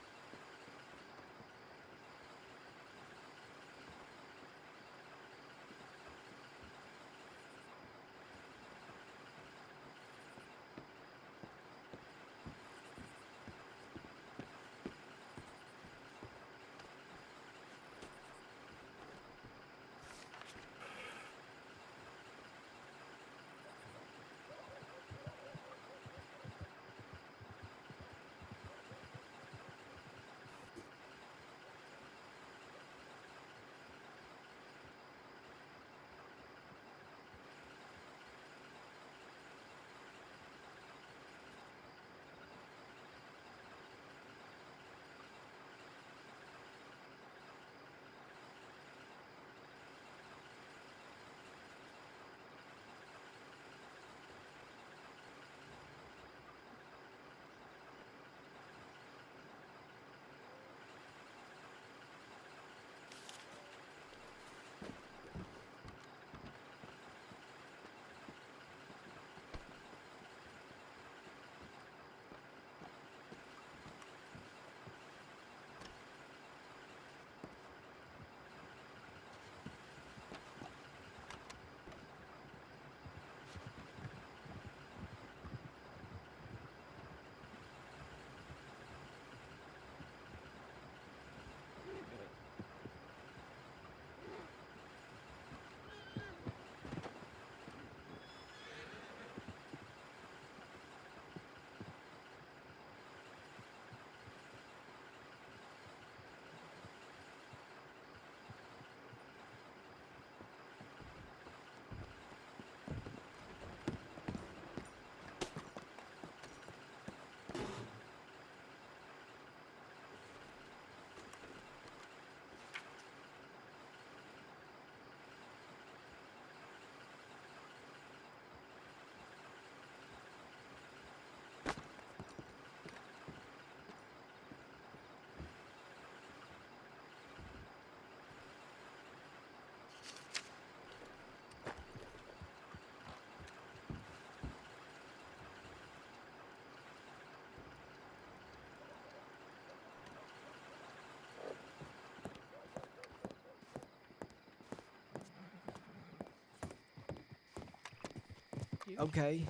Okay.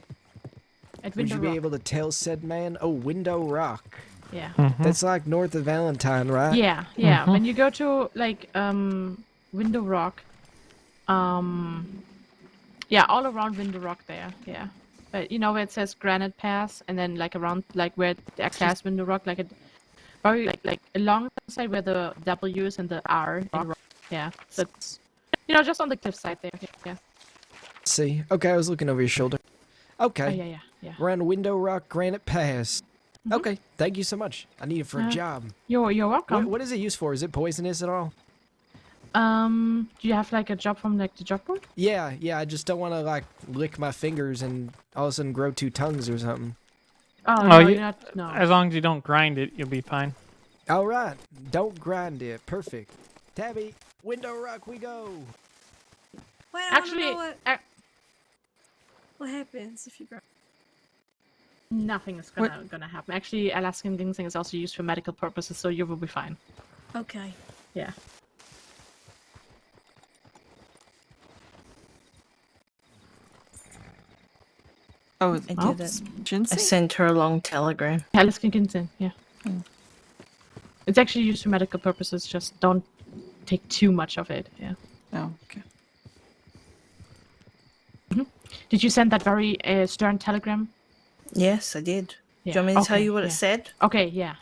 At Would Window you be Rock. able to tell said man? Oh, Window Rock. Yeah. That's like north of Valentine, right? Yeah, yeah. When you go to like Window Rock, yeah, all around Window Rock there. Yeah, but you know where it says Granite Pass, and then like around like where it actually has Window Rock, like it very like alongside where the W's and the R in rock. Yeah, so it's just on the cliff side there. Yeah. See, okay, I was looking over your shoulder. Okay, Oh yeah. we're on Window Rock Granite Pass. Mhm. Okay, thank you so much. I need it for a job. You're welcome. What is it used for? Is it poisonous at all? Do you have like a job from like the job board? Yeah, I just don't want to like lick my fingers and all of a sudden grow 2 tongues or something. Oh, Oh, no, you- you're not. No. As long as you don't grind it, you'll be fine. All right, don't grind it. Perfect. Tabby, Window Rock, we go. Wait, I Actually, wanna know what happens if you grow. nothing is gonna happen. Actually, Alaskan ginseng is also used for medical purposes, so you will be fine. Okay. Yeah. Oh, I did it. I ginseng? sent her a long telegram. Alaskan ginseng, yeah. Mm. It's actually used for medical purposes, just don't take too much of it, yeah. Oh, okay. Did you send that very stern telegram? Yes, I did. Yeah. Do you want me to tell okay, you what yeah. it said? Okay, yeah.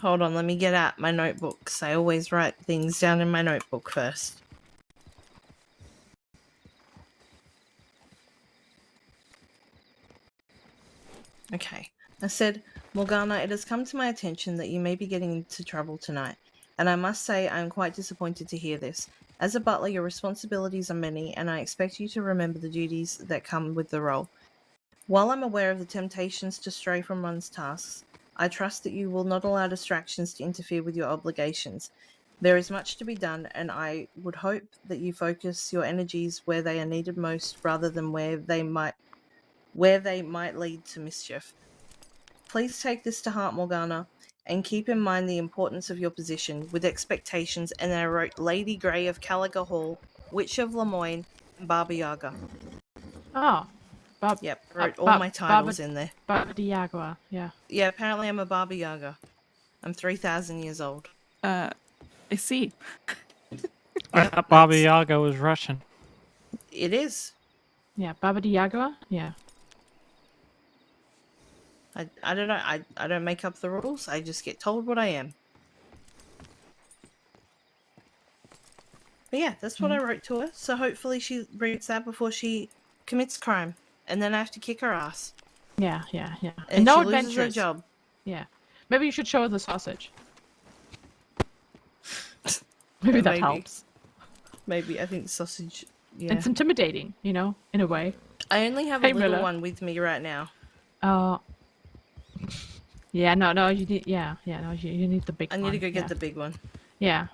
Hold on, let me get out my notebooks. I always write things down in my notebook first. Okay. I said, Morgana, it has come to my attention that you may be getting into trouble tonight, and I must say I am quite disappointed to hear this. As a butler, your responsibilities are many, and I expect you to remember the duties that come with the role. While I'm aware of the temptations to stray from one's tasks, I trust that you will not allow distractions to interfere with your obligations. There is much to be done, and I would hope that you focus your energies where they are needed most, rather than where they might lead to mischief. Please take this to heart, Morgana, and keep in mind the importance of your position, with expectations, and I wrote Lady Grey of Caliga Hall, Witch of Lemoyne, and Baba Yaga. Oh. Yep, wrote all my titles in there. Baba Yaga, yeah. Yeah, apparently I'm a Baba Yaga. I'm 3,000 years old. I see. I thought Baba Yaga was Russian. It is. Yeah, Baba Yaga, yeah. I don't know. I don't make up the rules. I just get told what I am. But yeah, that's what I wrote to her. So hopefully she reads that before she commits crime, and then I have to kick her ass. Yeah. And no she loses her adventures. job. Yeah. Maybe you should show her the sausage. Maybe that helps. Maybe I think sausage. Yeah. It's intimidating, in a way. I only have Hey, a little Miller. one with me right now. Yeah, no, you need, no, you need the big I one. need to go get yeah. the big one. Yeah,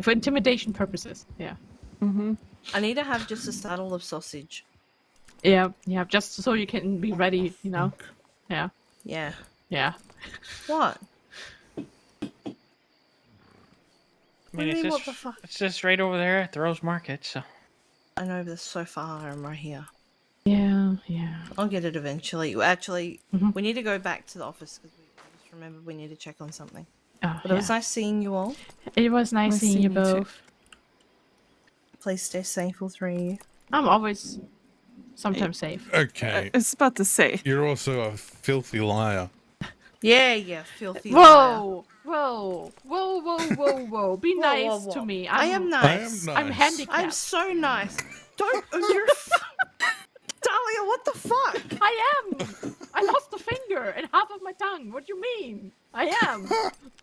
for intimidation purposes, yeah. Mm-hmm. I need to have just a saddle of sausage. Yeah, just so you can be ready, Yeah, Yeah. yeah. What? I What do mean, you mean, it's what just, the fuck? it's just right over there at the Rose Market, so. I know this so far. I'm right here. Yeah. I'll get it eventually. Actually, Mhm. we need to go back to the office because I just remembered we need to check on something. Oh, But it was nice seeing you all. It was nice Nice seeing you seeing you too. both. Please stay safe, all three of you. I'm always sometimes safe. Okay. I was about to say. You're also a filthy liar. Yeah, filthy liar. Whoa! Be Whoa, nice whoa, whoa. to me. I am nice. I am I'm nice. handicapped. I'm so nice. Don't. You're. Dahlia, what the fuck? I am. I lost a finger and half of my tongue. What do you mean? I am.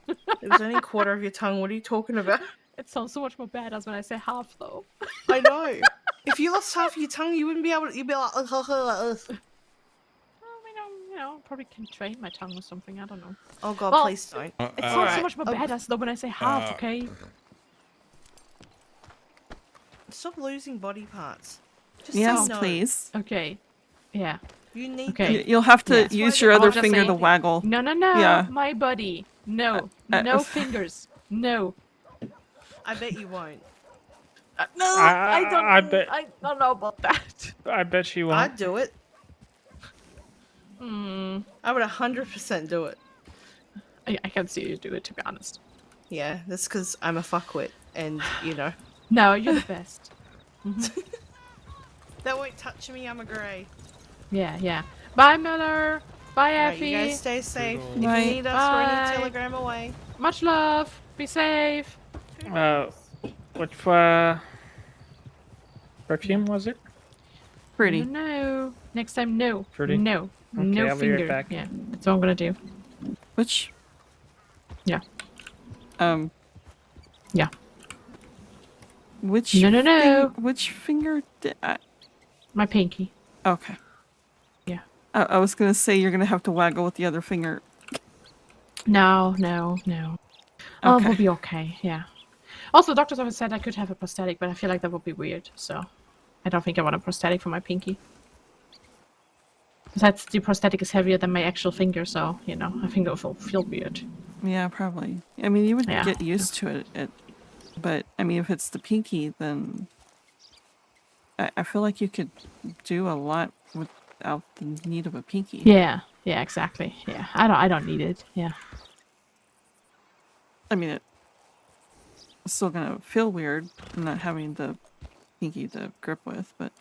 It was only a quarter of your tongue. What are you talking about? It sounds so much more badass when I say half, though. I know. If you lost half your tongue, you wouldn't be able to. You'd be like. Probably can train my tongue or something. I don't know. Oh god, Well, please don't. It sounds Alright. so much more badass though when I say half. Okay. Stop losing body parts. Just Yes, say no. please. Okay. Yeah. You need Okay. them. You'll have to Yes. use your I'll other just finger say- to waggle. No. Yeah. My buddy. No. Uh, No fingers. No. I bet you won't. No. I bet- I don't know about that. I bet she won't. I'd do it. Hmm. I would 100% do it. I can see you do it, to be honest. Yeah, that's because I'm a fuckwit, and No, you're the best. that won't touch me. I'm a grey. Yeah. Bye, Miller. Bye, Right, Effie. you guys stay safe. If you Bye. need us, we're Bye. any telegram away. Much love. Be safe. Which perfume was it? Pretty. No. Next time, no. Pretty? No. Okay, No I'll be right finger. back. Yeah, that's what I'm gonna do. Which? Yeah. Yeah. Which? No. Which finger did I? My pinky. Okay. Yeah. I was gonna say you're gonna have to waggle with the other finger. No. Oh, Okay. we'll be okay. Yeah. Also, doctors always said I could have a prosthetic, but I feel like that would be weird. So, I don't think I want a prosthetic for my pinky. Besides, the prosthetic is heavier than my actual finger, so I think it will feel weird. Yeah, probably. I mean, you would Yeah. get used to it, but I mean, if it's the pinky, then I feel like you could do a lot without the need of a pinky. Yeah. Yeah. Exactly. Yeah. I don't need it. Yeah. I mean, it's still gonna feel weird not having the pinky to grip with, but.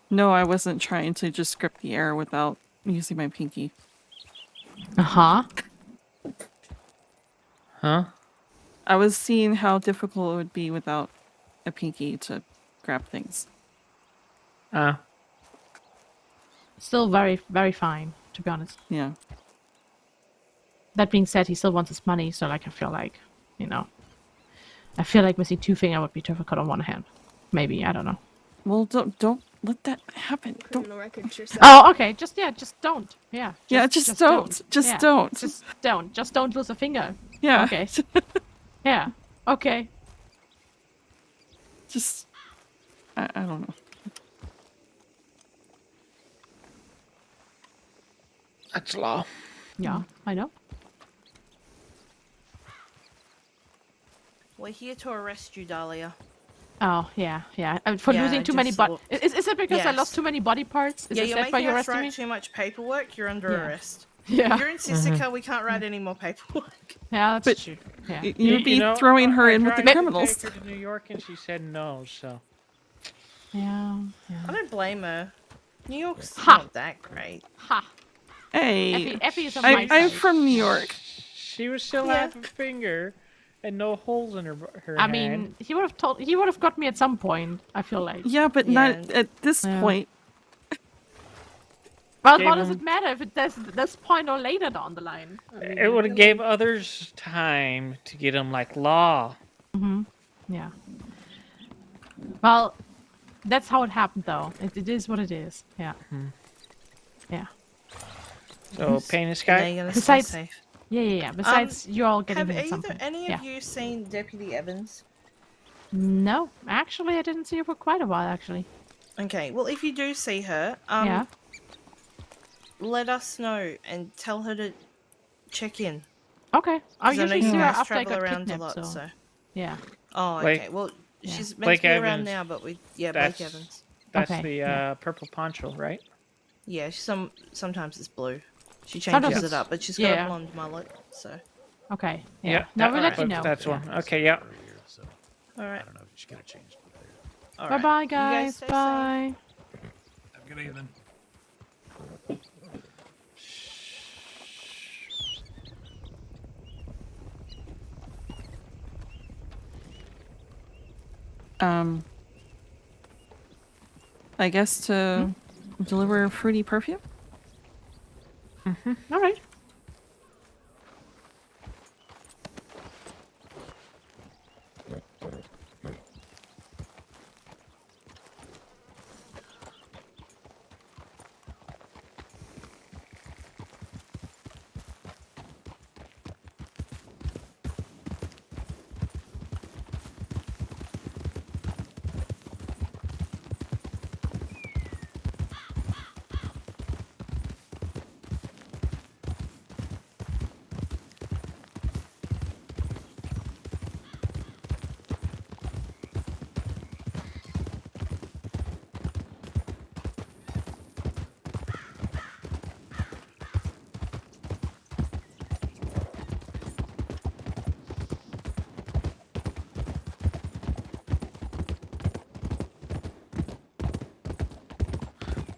No, I wasn't trying to just grip the air without using my pinky. Uh-huh. Huh? I was seeing how difficult it would be without a pinky to grab things. Still very, very fine, to be honest. Yeah. That being said, he still wants his money, so I feel like, I feel like missing two fingers would be difficult on one hand. Maybe, I don't know. Well, don't let that happen. Don't. Criminal records yourself. Oh, okay. Just don't. Yeah. Just don't. Just Yeah. don't. Just don't. Just don't lose a finger. Yeah. Okay. Yeah. Okay. Just. I don't know. That's law. Yeah, I know. We're here to arrest you, Dahlia. Oh, yeah. For Yeah, losing too many just body. sort- Is it because I Yes. lost too many body parts? Is Yeah, that you're why making you're us arresting write me? too much paperwork. You're under Yeah. arrest. Yeah. If you're in Sissika, we can't write any more paperwork. Yeah, that's But- true. Yeah. You'd be throwing her in with the I tried criminals. to take her to New York and she said no, so. Yeah. I don't blame her. New York's Ha. not that great. Ha. Hey, Effie is on my I'm side. from New York. She was still Yeah. half a finger and no holes in her I hand. mean, he would have got me at some point, I feel like. Yeah, but Yeah. not at this Yeah. point. Well, Gave what does him- it matter if it does this point or later down the line? I mean, It would have gave others time to get him like law. Yeah. Well, that's how it happened, though. It is what it is. Yeah. Yeah. So pain is Now guy. you're gonna Besides- stay safe. Yeah. Besides, you all getting Have him at some either point. any Yeah. of you seen Deputy Evans? No, actually, I didn't see her for quite a while. Actually. Okay, well, if you do see her, Yeah. let us know and tell her to check in. Okay. I 'Cause I know usually you see her guys after I travel got around a kidnapped. lot, So. so. Yeah. Oh, Blake- okay. Well, Yeah. she's meant Blake to be around Evans. now, but Blake That's Evans. That's Okay, the yeah. purple poncho, right? Yeah, sometimes it's blue. She Sometimes changes it's- it up, but she's got yeah. a blonde mullet, so. Okay. Yeah. Yeah. No, we'll let you but know. That's Yeah. one. Okay, yeah. All right. don't know if you should get it changed. All Bye right. bye, You guys guys. stay safe. Bye. Have a good evening. I guess to deliver fruity perfume. All right.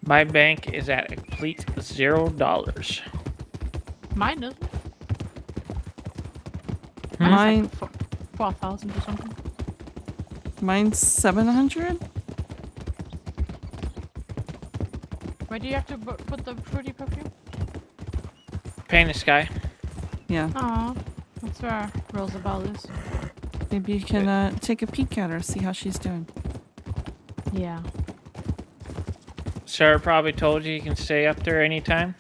My bank is at a complete $0. Mine isn't. Mine, 4,000 or something. mine's 700. Where do you have to put the fruity perfume? Paint the sky. Yeah. Aw, that's where Rosabelle is. Maybe you can take a peek at her, see how she's doing. Yeah. Sarah probably told you can stay up there anytime.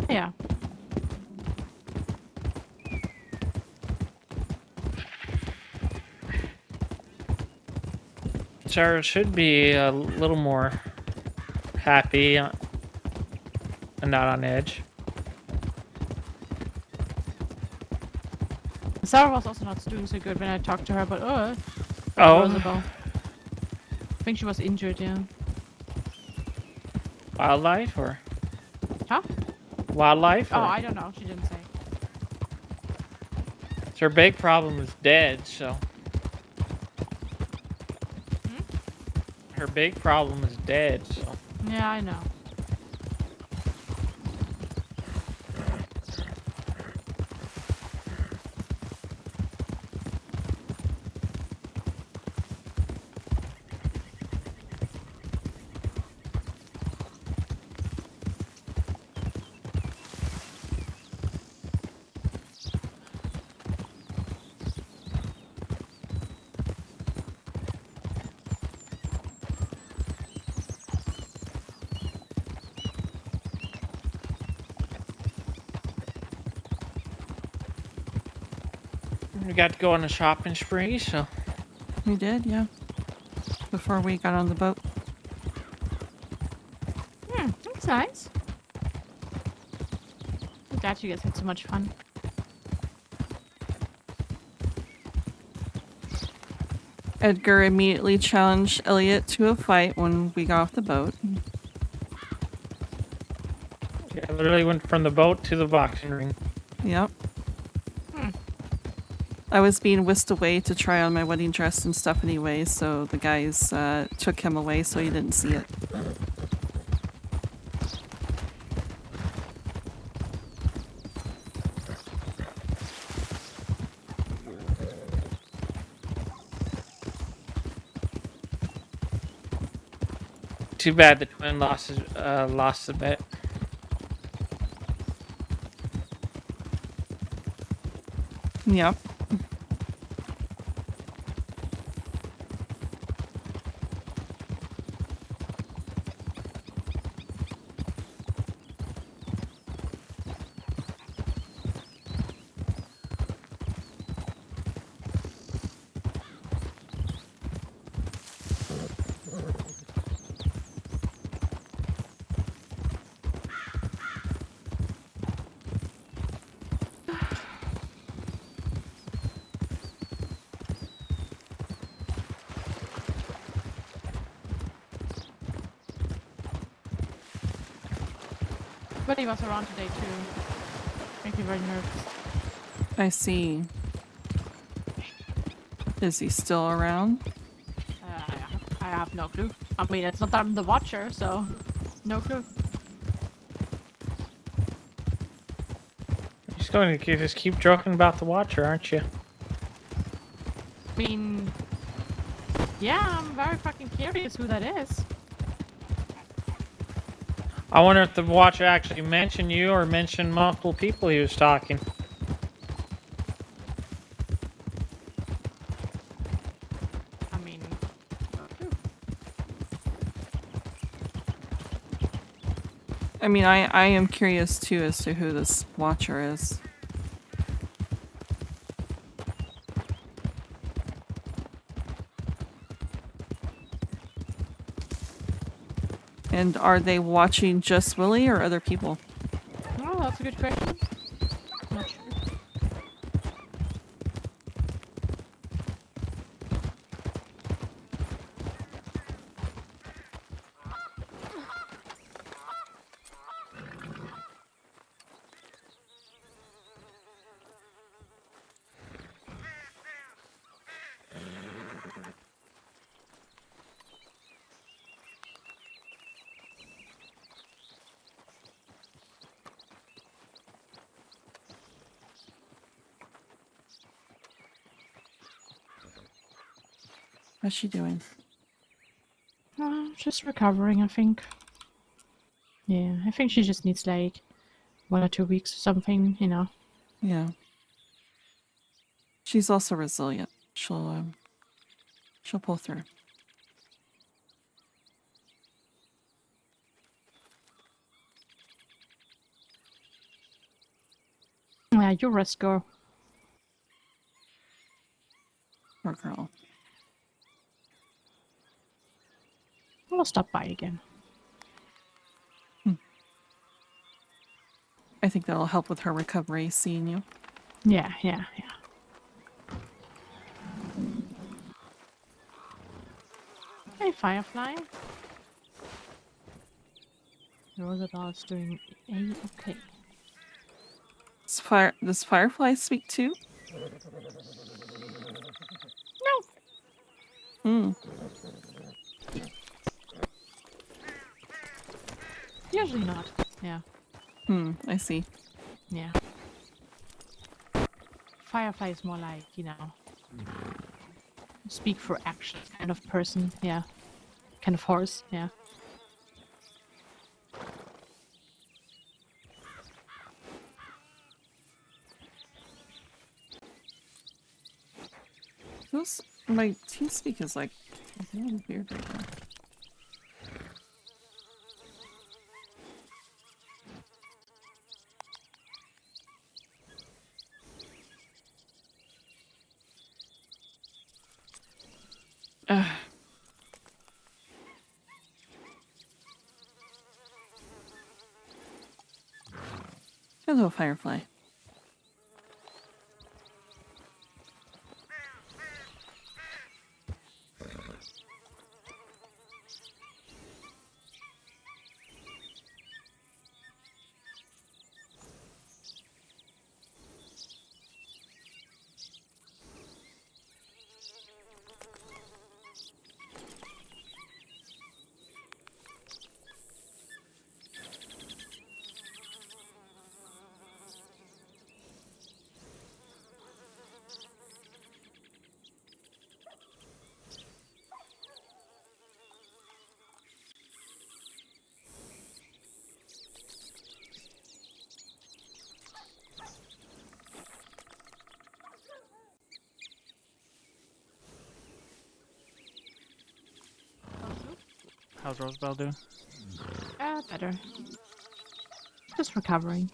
Yeah. Sarah should be a little more happy and not on edge. Sarah was also not doing so good when I talked to her about Oh. Rosabelle. I think she was injured, yeah. Wildlife or? Huh? Wildlife? Oh, Or? I don't know. She didn't say. Her big problem is dead, so. Her big problem is dead, so. Yeah, I know. We got to go on a shopping spree, so. We did, yeah. Before we got on the boat. That's nice. I'm glad you guys had so much fun. Edgar immediately challenged Elliot to a fight when we got off the boat. Yeah, I literally went from the boat to the boxing ring. Yep. I was being whisked away to try on my wedding dress and stuff anyway, so the guys took him away so he didn't see it. Too bad the twin lost the bet. Yep. But he was around today too. Make me very nervous. I see. Is he still around? I have no clue. I mean, it's not that I'm the watcher, so no clue. You're just going to just keep joking about the watcher, aren't you? I mean, yeah, I'm very fucking curious who that is. I wonder if the watcher actually mentioned you or mentioned multiple people he was talking. I mean, no clue. I mean, I am curious too as to who this watcher is. And are they watching just Willie or other people? Oh, that's a good question. Not sure. How's she doing? Just recovering, I think. Yeah, I think she just needs like 1 or 2 weeks or something, you know. Yeah. She's also resilient. She'll pull through. Yeah, you rest, girl. Poor girl. I'll stop by again. I think that'll help with her recovery, seeing you. Yeah. Hey, Firefly. Roosevelt's doing A-okay. Does Firefly speak too? No. Hmm. Usually not. Yeah. I see. Yeah. Firefly is more like, you know, speak for action kind of person. Yeah. Kind of horse. Yeah. My TeamSpeak is like really weird right now. Hello, Firefly. How's Rosebell doing? Better. Just recovering.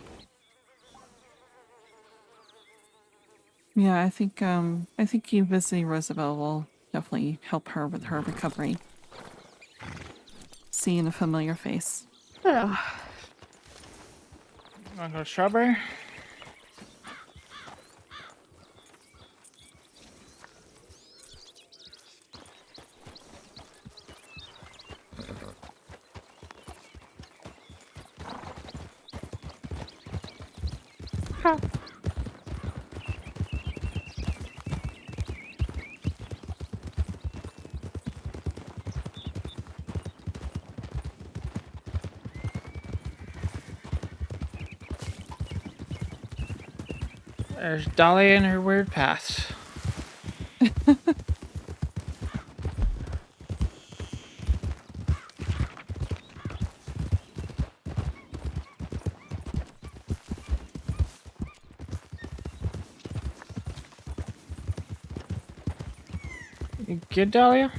Yeah, I think you visiting Roosevelt will definitely help her with her recovery. Seeing a familiar face. Ugh. Wanna go to Strawberry? Huh. There's Dolly and her weird paths. You good, Dahlia?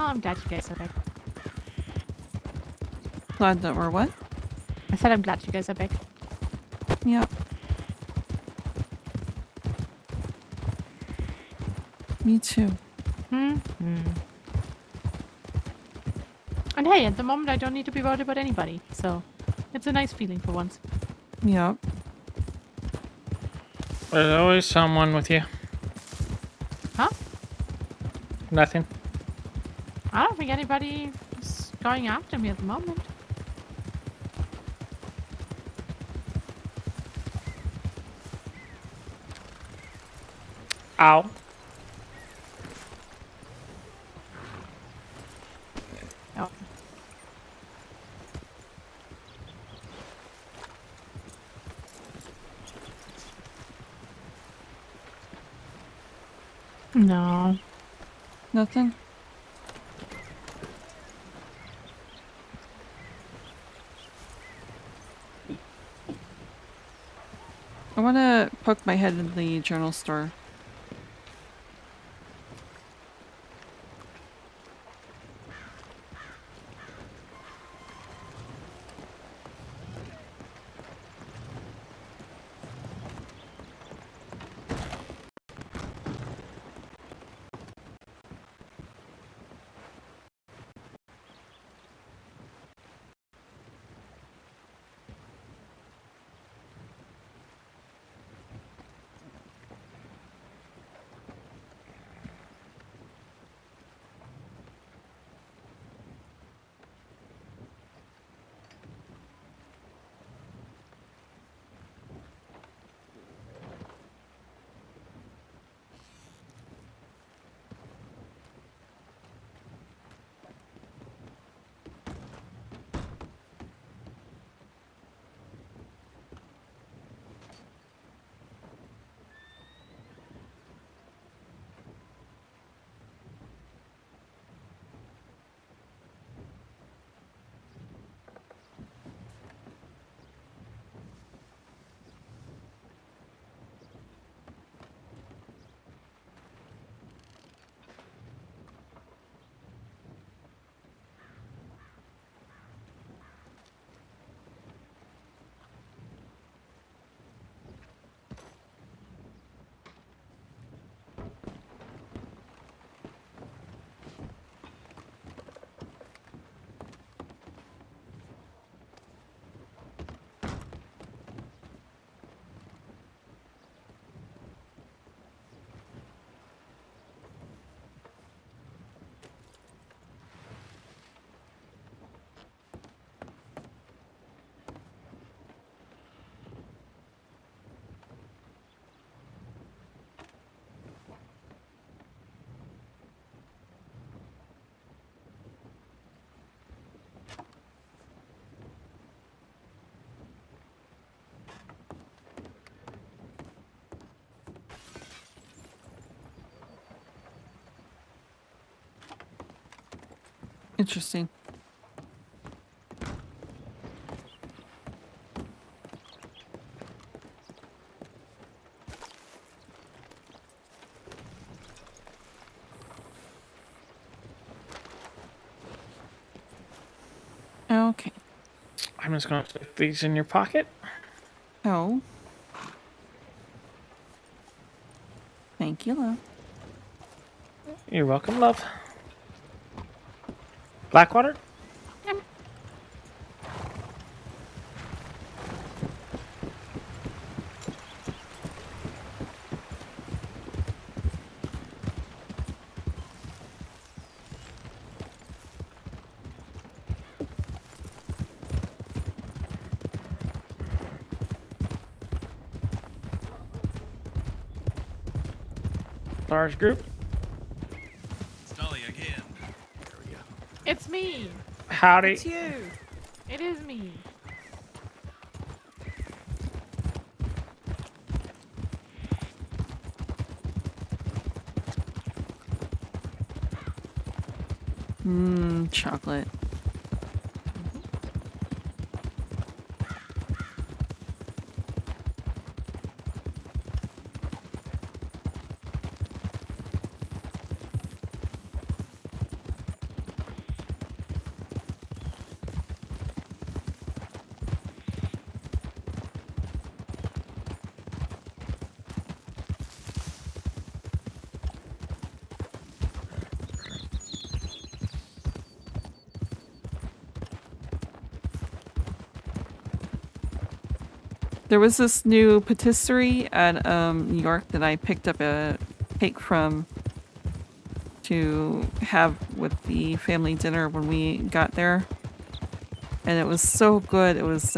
Oh, I'm glad you guys are back. Glad that we're what? I said I'm glad you guys are back. Yep. Me too. And hey, at the moment I don't need to be worried about anybody, so it's a nice feeling for once. Yep. There's always someone with you. Huh? Nothing. I don't think anybody is going after me at the moment. Ow. Oh. No. Nothing? I want to poke my head in the journal store. Interesting. Okay. I'm just going to stick these in your pocket. Oh. Thank you, love. You're welcome, love. Blackwater? Large group. Stolly again. There we go. It's me! Howdy. It's you. It is me. Chocolate. There was this new patisserie at New York that I picked up a cake from to have with the family dinner when we got there. And it was so good. It was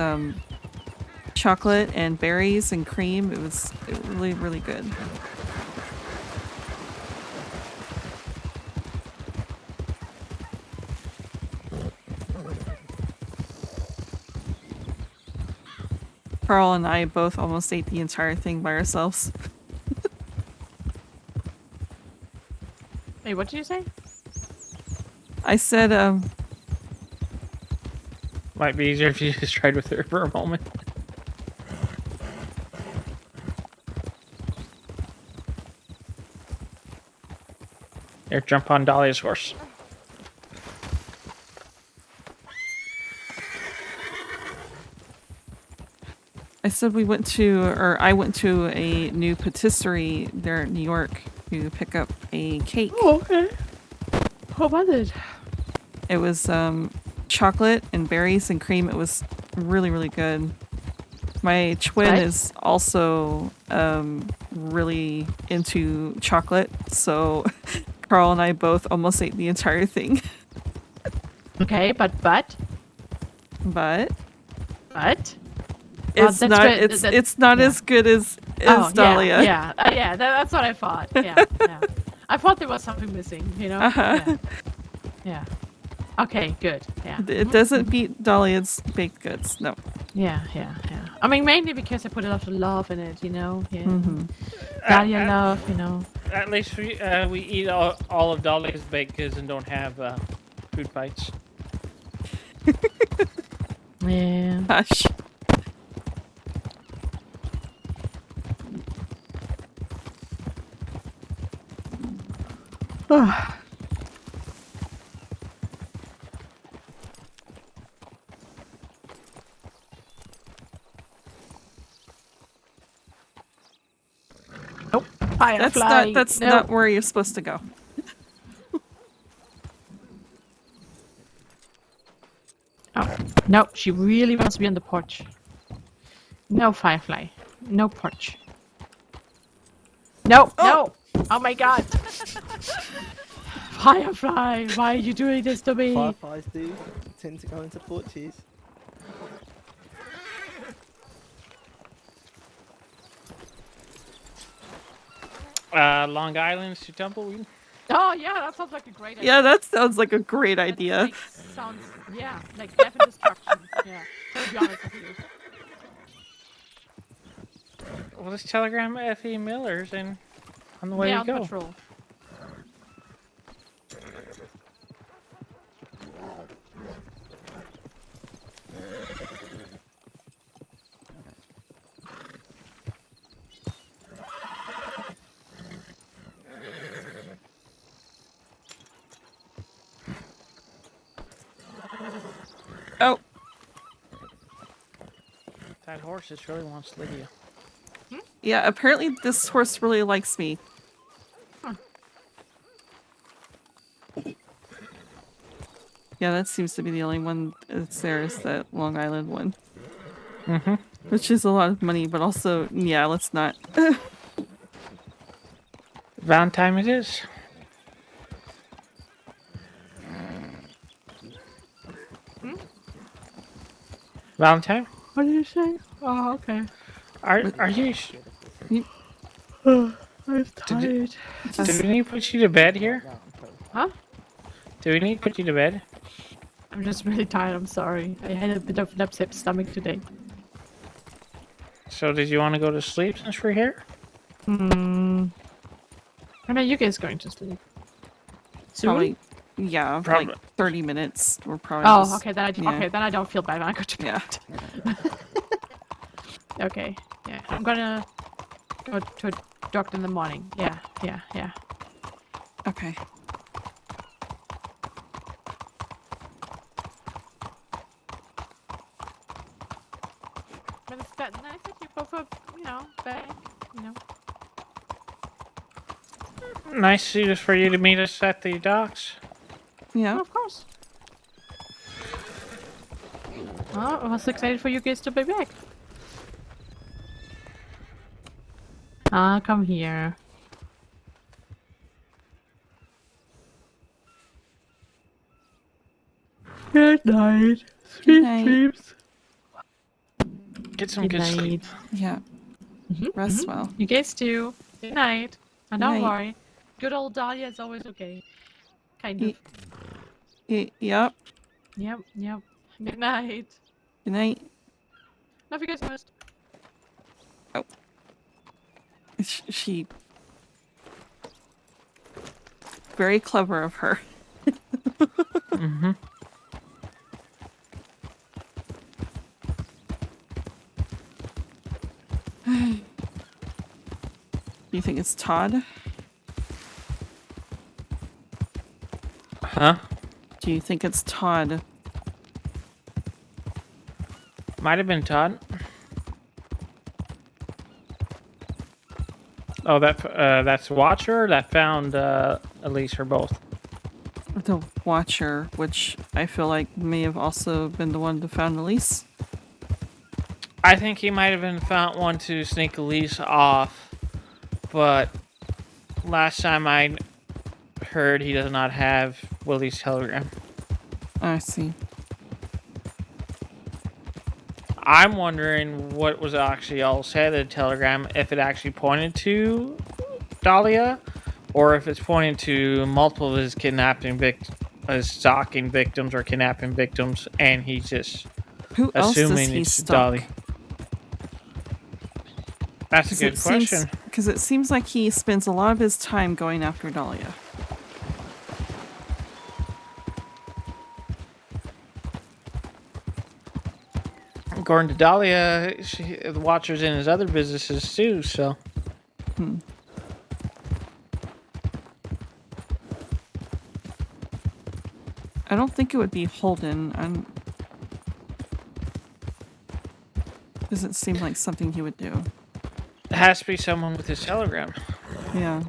chocolate and berries and cream. It was really, really good. Carl and I both almost ate the entire thing by ourselves. Wait, what did you say? I said, Might be easier if you just tried with her for a moment. Here, jump on Dahlia's horse. I said we went to, or I went to a new patisserie there in New York to pick up a cake. Oh, okay. What was it? It was chocolate and berries and cream. It was really, really good. My twin is also really into chocolate, so Carl and I both almost ate the entire thing. Okay, but it's that's not good. it's not as good as Dahlia. Yeah, that's what I thought. Yeah. I thought there was something missing, you know? Yeah. Okay, good. Yeah. It doesn't beat Dahlia's baked goods, no. Yeah. I mean, mainly because I put a lot of love in it, you know? Yeah. Dahlia love, you know? At least we eat all of Dahlia's baked goods and don't have food fights. Yeah. Hush. Nope. Firefly. That's not where you're supposed to go. Oh, no, she really wants to be on the porch. No Firefly. No porch. No, no! Oh my god! Firefly, why are you doing this to me? Fireflies do tend to go into porches. Long Island to Tumbleweed. Oh yeah, that sounds like a great idea. Yeah, that sounds like a great idea. Like, sounds, yeah, like death and destruction. Yeah, to be honest with you. Well, let's telegram Effie Millers and on the way Yeah, we on go. patrol. Oh. That horse just really wants Lydia. Yeah, apparently this horse really likes me. Huh. Yeah, that seems to be the only one that's there is that Long Island one. Mm-hmm. Which is a lot of money, but also, yeah, let's not. Valentine it is. Valentine? What did you say? Oh, okay. Are you? I'm tired. Do we need to put you to bed here? Huh? Do we need to put you to bed? I'm just really tired. I'm sorry. I had a bit of an upset stomach today. So did you want to go to sleep since we're here? I know you guys going to sleep. Soon? Probably, yeah, Probably. like 30 minutes. We're probably Oh, just, okay. Okay, then I don't feel bad when I go to bed. Yeah. Okay. Yeah, I'm gonna go to a doctor in the morning. Yeah. Okay. But it's that nice that you both are, back, Nice for you to meet us at the docks. Yeah. Of course. Well, I was excited for you guys to be back. Ah, come here. Good night. Sweet night. dreams. Get some good sleep. Yeah. Rest well. You guys too. Good night. And Good don't night. worry. Good old Dahlia is always okay. Kind of. Yep. Yep, yep. Good night. Good night. Love you guys most. Oh. She... Very clever of her. Mm-hmm. Do you think it's Todd? Huh? Do you think it's Todd? Might have been Todd. Oh, that's Watcher that found Elise or both. The Watcher, which I feel like may have also been the one that found Elise. I think he might have been found one to sneak Elise off, but last time I heard he does not have Willie's telegram. I see. I'm wondering what was actually all said in the telegram, if it actually pointed to Dahlia, or if it's pointing to multiple of his his stalking victims or kidnapping victims, and he's just Who else does assuming he it's stalk? Dahlia. That's a good question. Because it seems like he spends a lot of his time going after Dahlia. According to Dahlia, the Watcher's in his other businesses too, so. I don't think it would be Holden. Doesn't seem like something he would do. It has to be someone with his telegram. Yeah.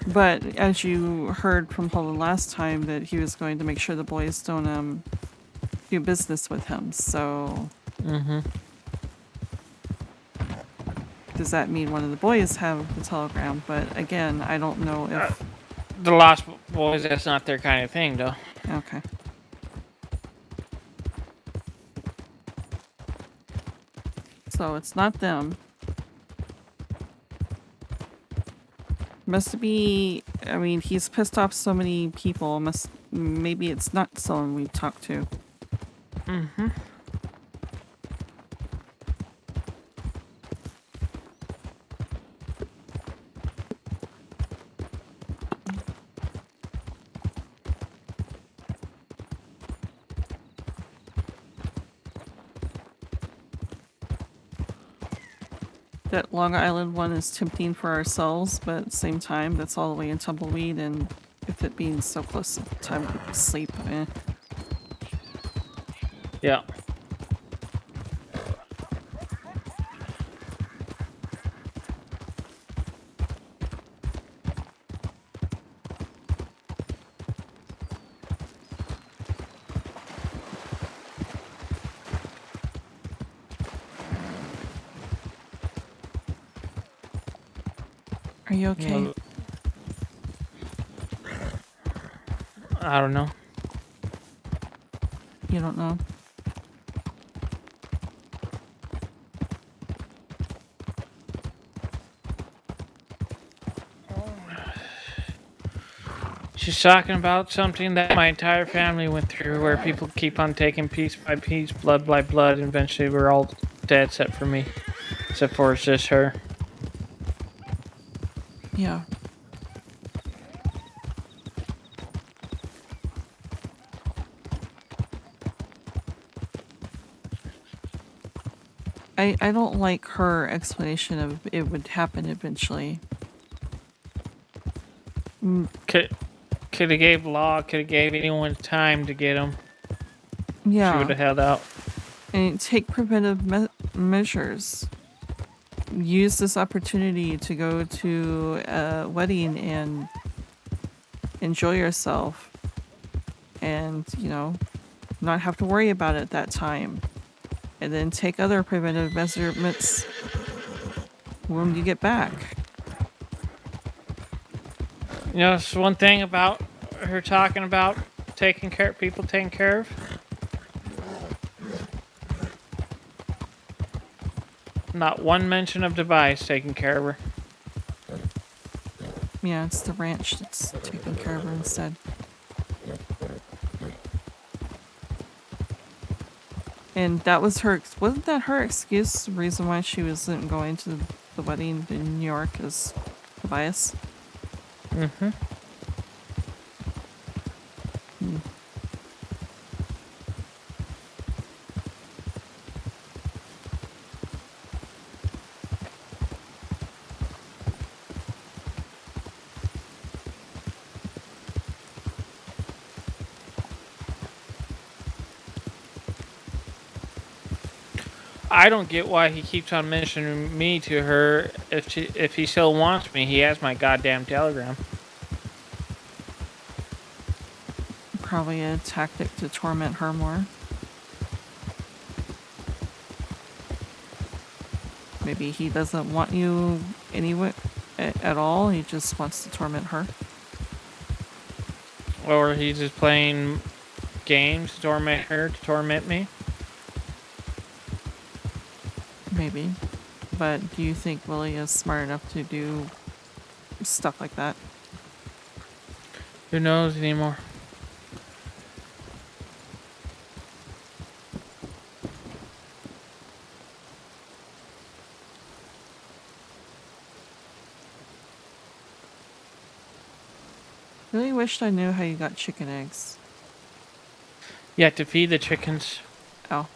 But as you heard from Holden last time, that he was going to make sure the boys don't do business with him, so... Mm-hmm. Does that mean one of the boys have the telegram? But again, I don't know if... The Lost Boys, that's not their kind of thing, though. Okay. So it's not them. Must be... I mean, he's pissed off so many people. Maybe it's not someone we talked to. Mm-hmm. That Long Island one is tempting for ourselves, but at the same time, that's all the way in Tumbleweed, and with it being so close to the time people sleep, Yeah. Are you okay? Well, I don't know. You don't know? She's talking about something that my entire family went through, where people keep on taking piece by piece, blood by blood, and eventually we're all dead except for me. Except for it's just her. Yeah. I don't like her explanation of it would happen eventually. Could have gave Law, could have gave anyone time to get him. Yeah. She would have held out. And take preventive measures. Use this opportunity to go to a wedding and enjoy yourself. And, you know, not have to worry about it at that time. And then take other preventive measurements when you get back. You know, it's one thing about her talking about taking care of people, taking care of. Not one mention of Tobias taking care of her. Yeah, it's the ranch that's taking care of her instead. And that was wasn't that her excuse? The reason why she wasn't going to the wedding in New York is Tobias? Mm-hmm. I don't get why he keeps on mentioning me to her. If he still wants me, he has my goddamn telegram. Probably a tactic to torment her more. Maybe he doesn't want you anyway at all. He just wants to torment her. Or he's just playing games to torment her, to torment me. Maybe. But do you think Willie is smart enough to do stuff like that? Who knows anymore? Really wished I knew how you got chicken eggs. You have to feed the chickens. Oh.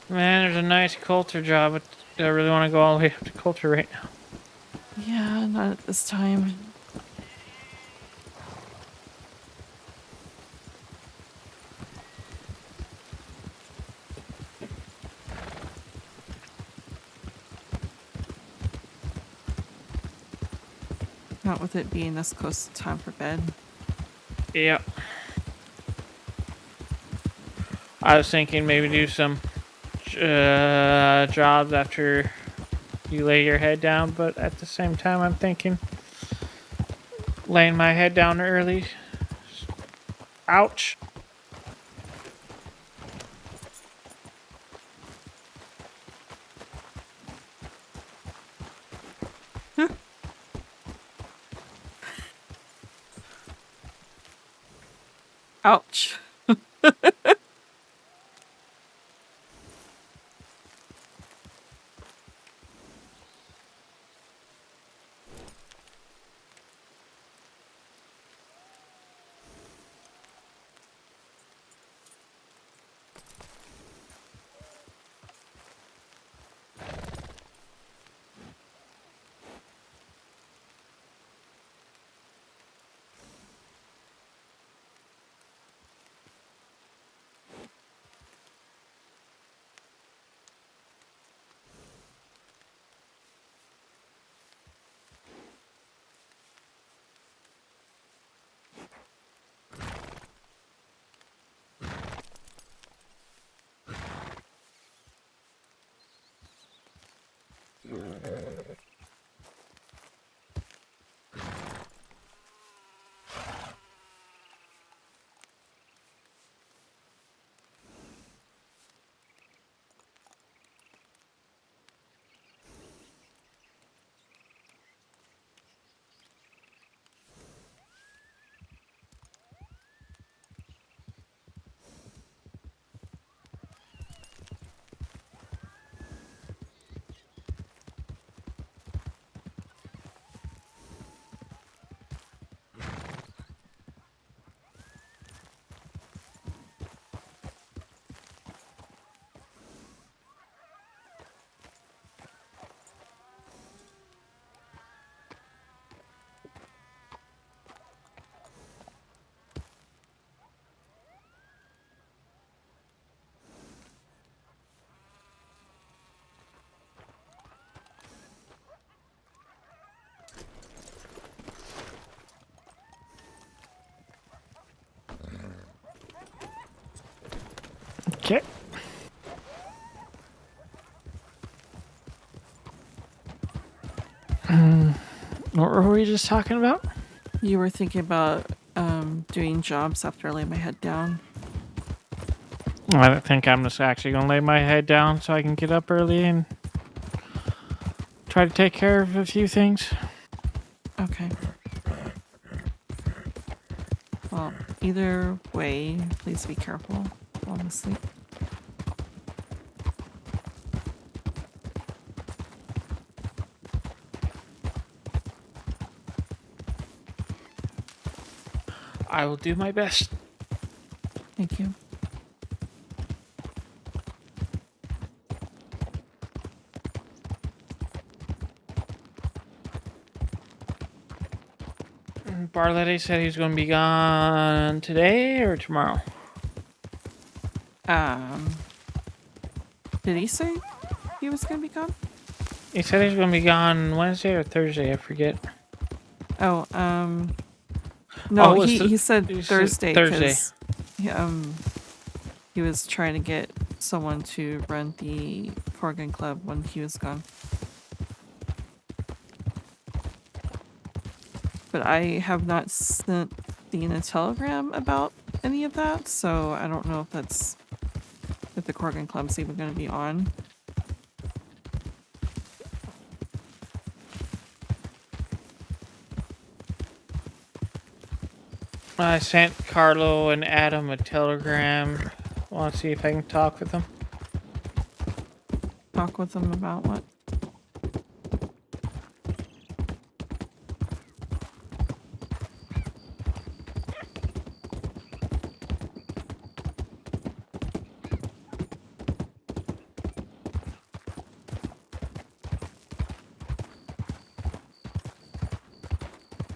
Man, there's a nice culture job, but do I really want to go all the way up to culture right now? Yeah, not at this time. Not with it being this close to time for bed. Yeah. I was thinking maybe do some jobs after you lay your head down, but at the same time I'm thinking laying my head down early. Ouch. Ouch. Okay. were we just talking about? You were thinking about doing jobs after I lay my head down. I don't think I'm just actually going to lay my head down so I can get up early and try to take care of a few things. Okay. Well, either way, please be careful while I'm asleep. I will do my best. Thank you. Barletti said he was going to be gone today or tomorrow. Did he say he was gonna be gone? He said he was going to be gone Wednesday or Thursday. I forget. Oh, no, it's he said he said Thursday Thursday. because he was trying to get someone to run the Corgan Club when he was gone. But I have not seen a telegram about any of that, so I don't know if the Corgan Club's even going to be on. I sent Carlo and Adam a telegram. Want to see if I can talk with them. Talk with them about what?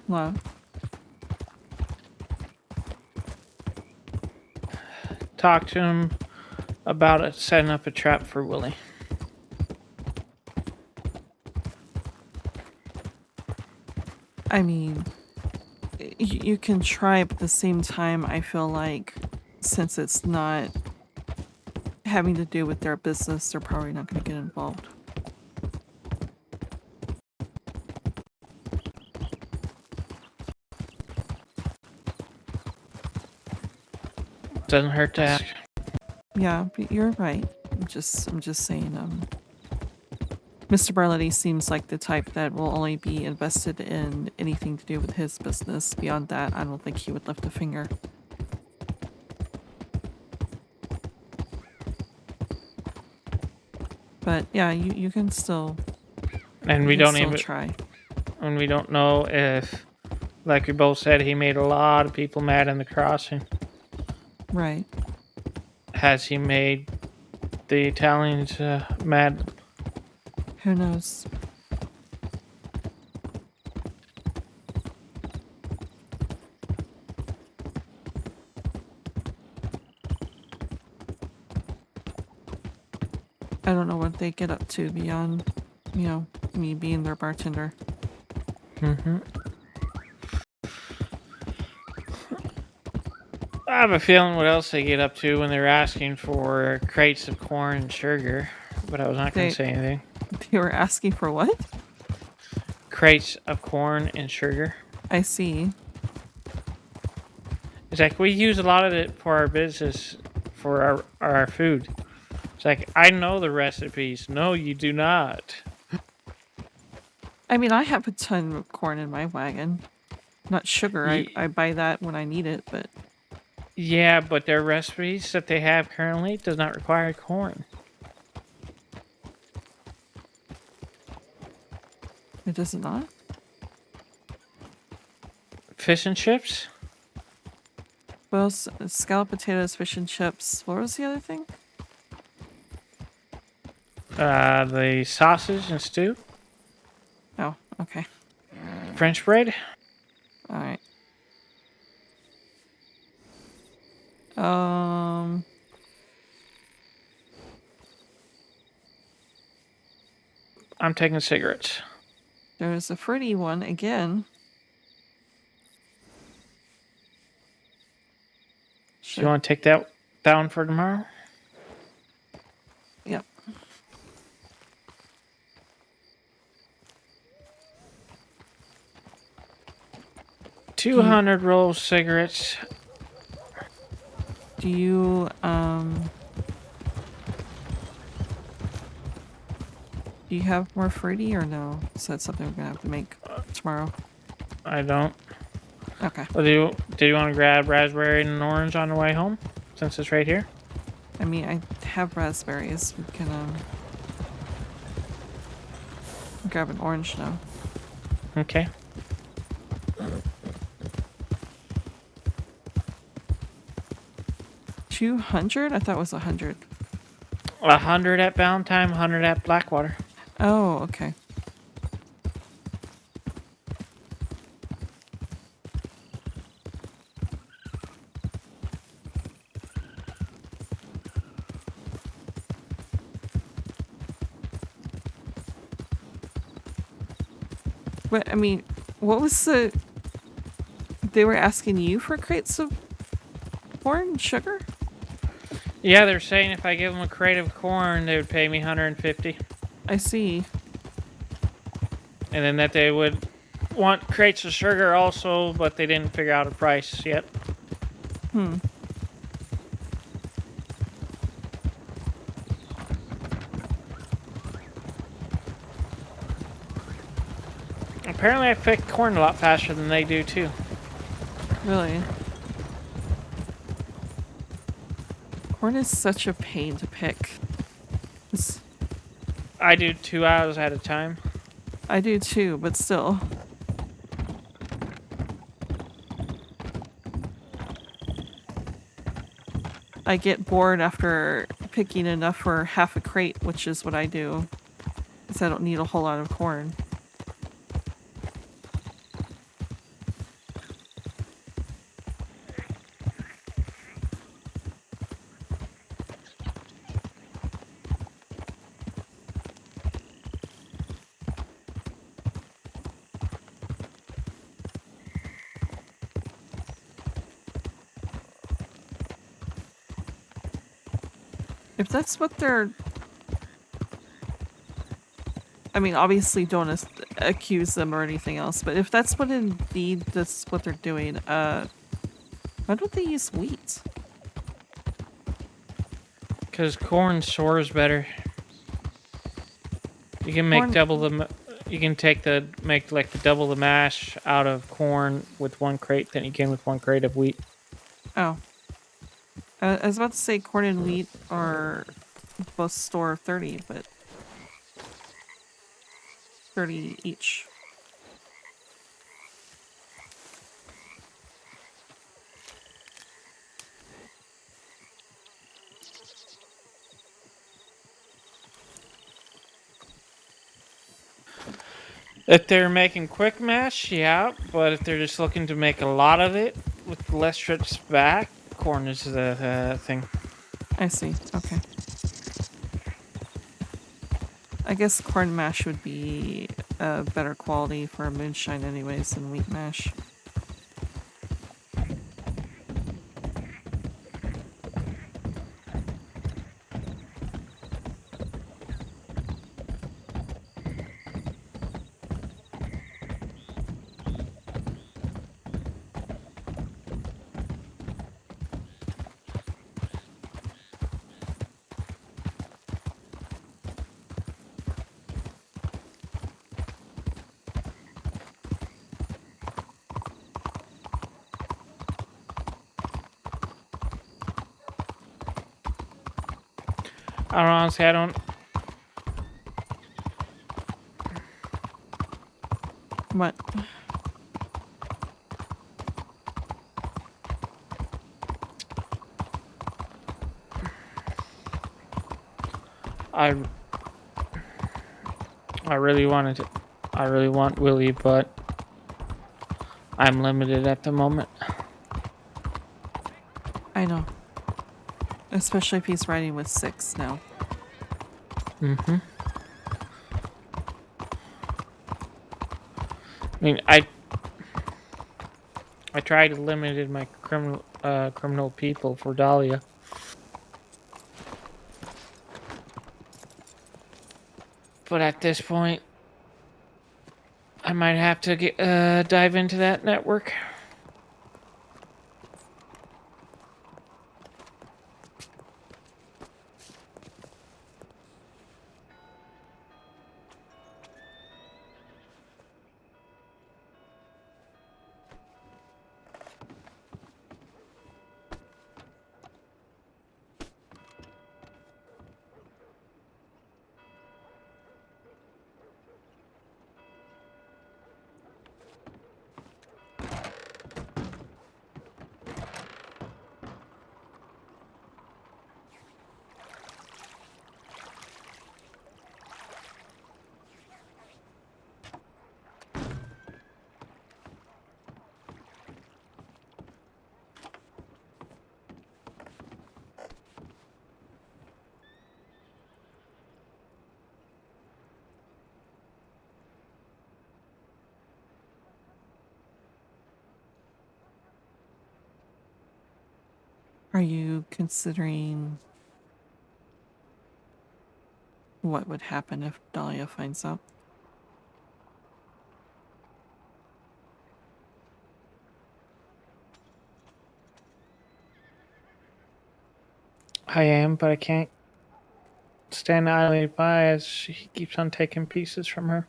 What? Talk to him about setting up a trap for Willie. I mean, you can try, but at the same time, I feel like since it's not having to do with their business, they're probably not going to get involved. Doesn't hurt to ask. Yeah, but you're right. I'm just saying, Mr. Barletti seems like the type that will only be invested in anything to do with his business. Beyond that, I don't think he would lift a finger. But yeah, you can still. And we you can don't still even try. And we don't know if, like we both said, he made a lot of people mad in the crossing. Right. Has he made the Italians mad? Who knows? I don't know what they get up to beyond, me being their bartender. Mm-hmm. I have a feeling what else they get up to when they're asking for crates of corn and sugar, but I was not going to say anything. They were asking for what? Crates of corn and sugar. I see. It's like we use a lot of it for our business, for our food. It's like, I know the recipes. No, you do not. I mean, I have a ton of corn in my wagon. Not sugar. I buy that when I need it, but... Yeah, but their recipes that they have currently does not require corn. It does not? Fish and chips? Well, scalloped potatoes, fish and chips. What was the other thing? The sausage and stew. Oh, okay. French bread. Alright. I'm taking cigarettes. There's a fruity one again. Do you want to take that down for tomorrow? Yep. 200 rolls cigarettes. Do you do you have more fruity or no? So that's something we're gonna have to make tomorrow. I don't. Okay. Well, do you want to grab raspberry and an orange on the way home? Since it's right here? I mean, I have raspberries. We can grab an orange now. Okay. $200? I thought it was 100. 100 at Valentine, 100 at Blackwater. Oh, okay. But I mean, what was the? They were asking you for crates of corn and sugar? Yeah, they're saying if I give them a crate of corn, they would pay me 150. I see. And then that they would want crates of sugar also, but they didn't figure out a price yet. Apparently I pick corn a lot faster than they do too. Really? Corn is such a pain to pick. I do 2 hours at a time. I do too, but still. I get bored after picking enough for half a crate, which is what I do. Because I don't need a whole lot of corn. If that's what they're... I mean, obviously don't accuse them or anything else, but if that's what indeed that's what they're doing, why don't they use wheat? Because corn soars better. You can make double the... You can make like the double the mash out of corn with 1 crate than you can with 1 crate of wheat. Oh. I was about to say corn and wheat are both store 30, but 30 each. If they're making quick mash, yeah, but if they're just looking to make a lot of it with less trips back, corn is the thing. I see. Okay. I guess corn mash would be better quality for moonshine anyways than wheat mash. Honestly, I don't... What? I really wanted to... I really want Willie, but I'm limited at the moment. I know. Especially if he's riding with 6 now. Mm-hmm. I mean, I tried to limit my criminal people for Dahlia. But at this point, I might have to dive into that network. Are you considering what would happen if Dahlia finds out? I am, but I can't stand idly by as she keeps on taking pieces from her.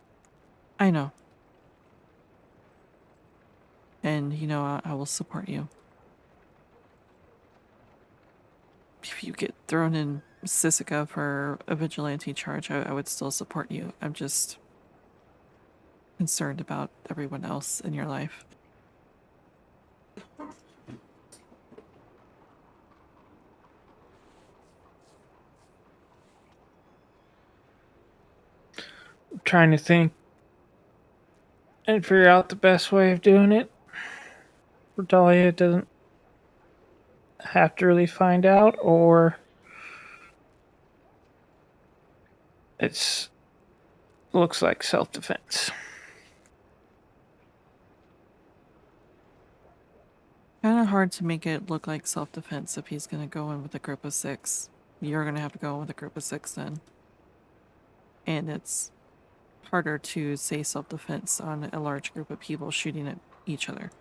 I know. And, I will support you. If you get thrown in Sisica for a vigilante charge, I would still support you. I'm just concerned about everyone else in your life. I'm trying to think and figure out the best way of doing it. For Dahlia doesn't have to really find out, or it's looks like self-defense. Kind of hard to make it look like self-defense if he's going to go in with a group of 6. You're going to have to go in with a group of 6 then. And it's harder to say self-defense on a large group of people shooting at each other.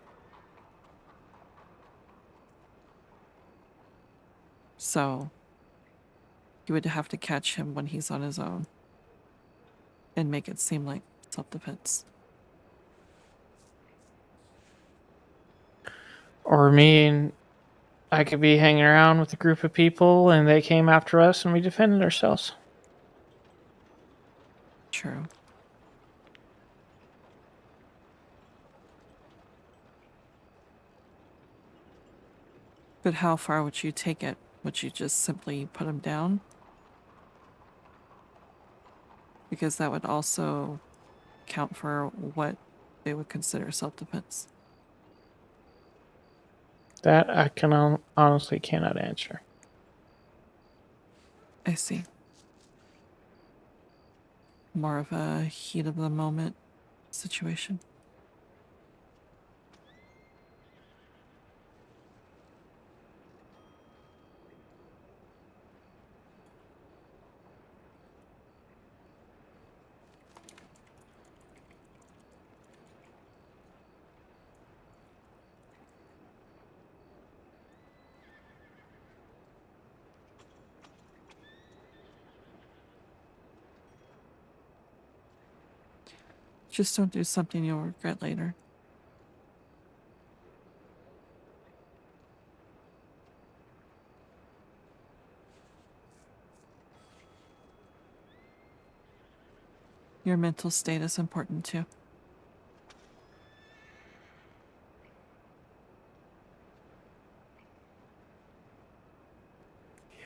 So, you would have to catch him when he's on his own and make it seem like self-defense. Or me and I could be hanging around with a group of people and they came after us and we defended ourselves. True. But how far would you take it? Would you just simply put him down? Because that would also count for what they would consider self-defense. That I can honestly cannot answer. I see. More of a heat of the moment situation. Just don't do something you'll regret later. Your mental state is important too.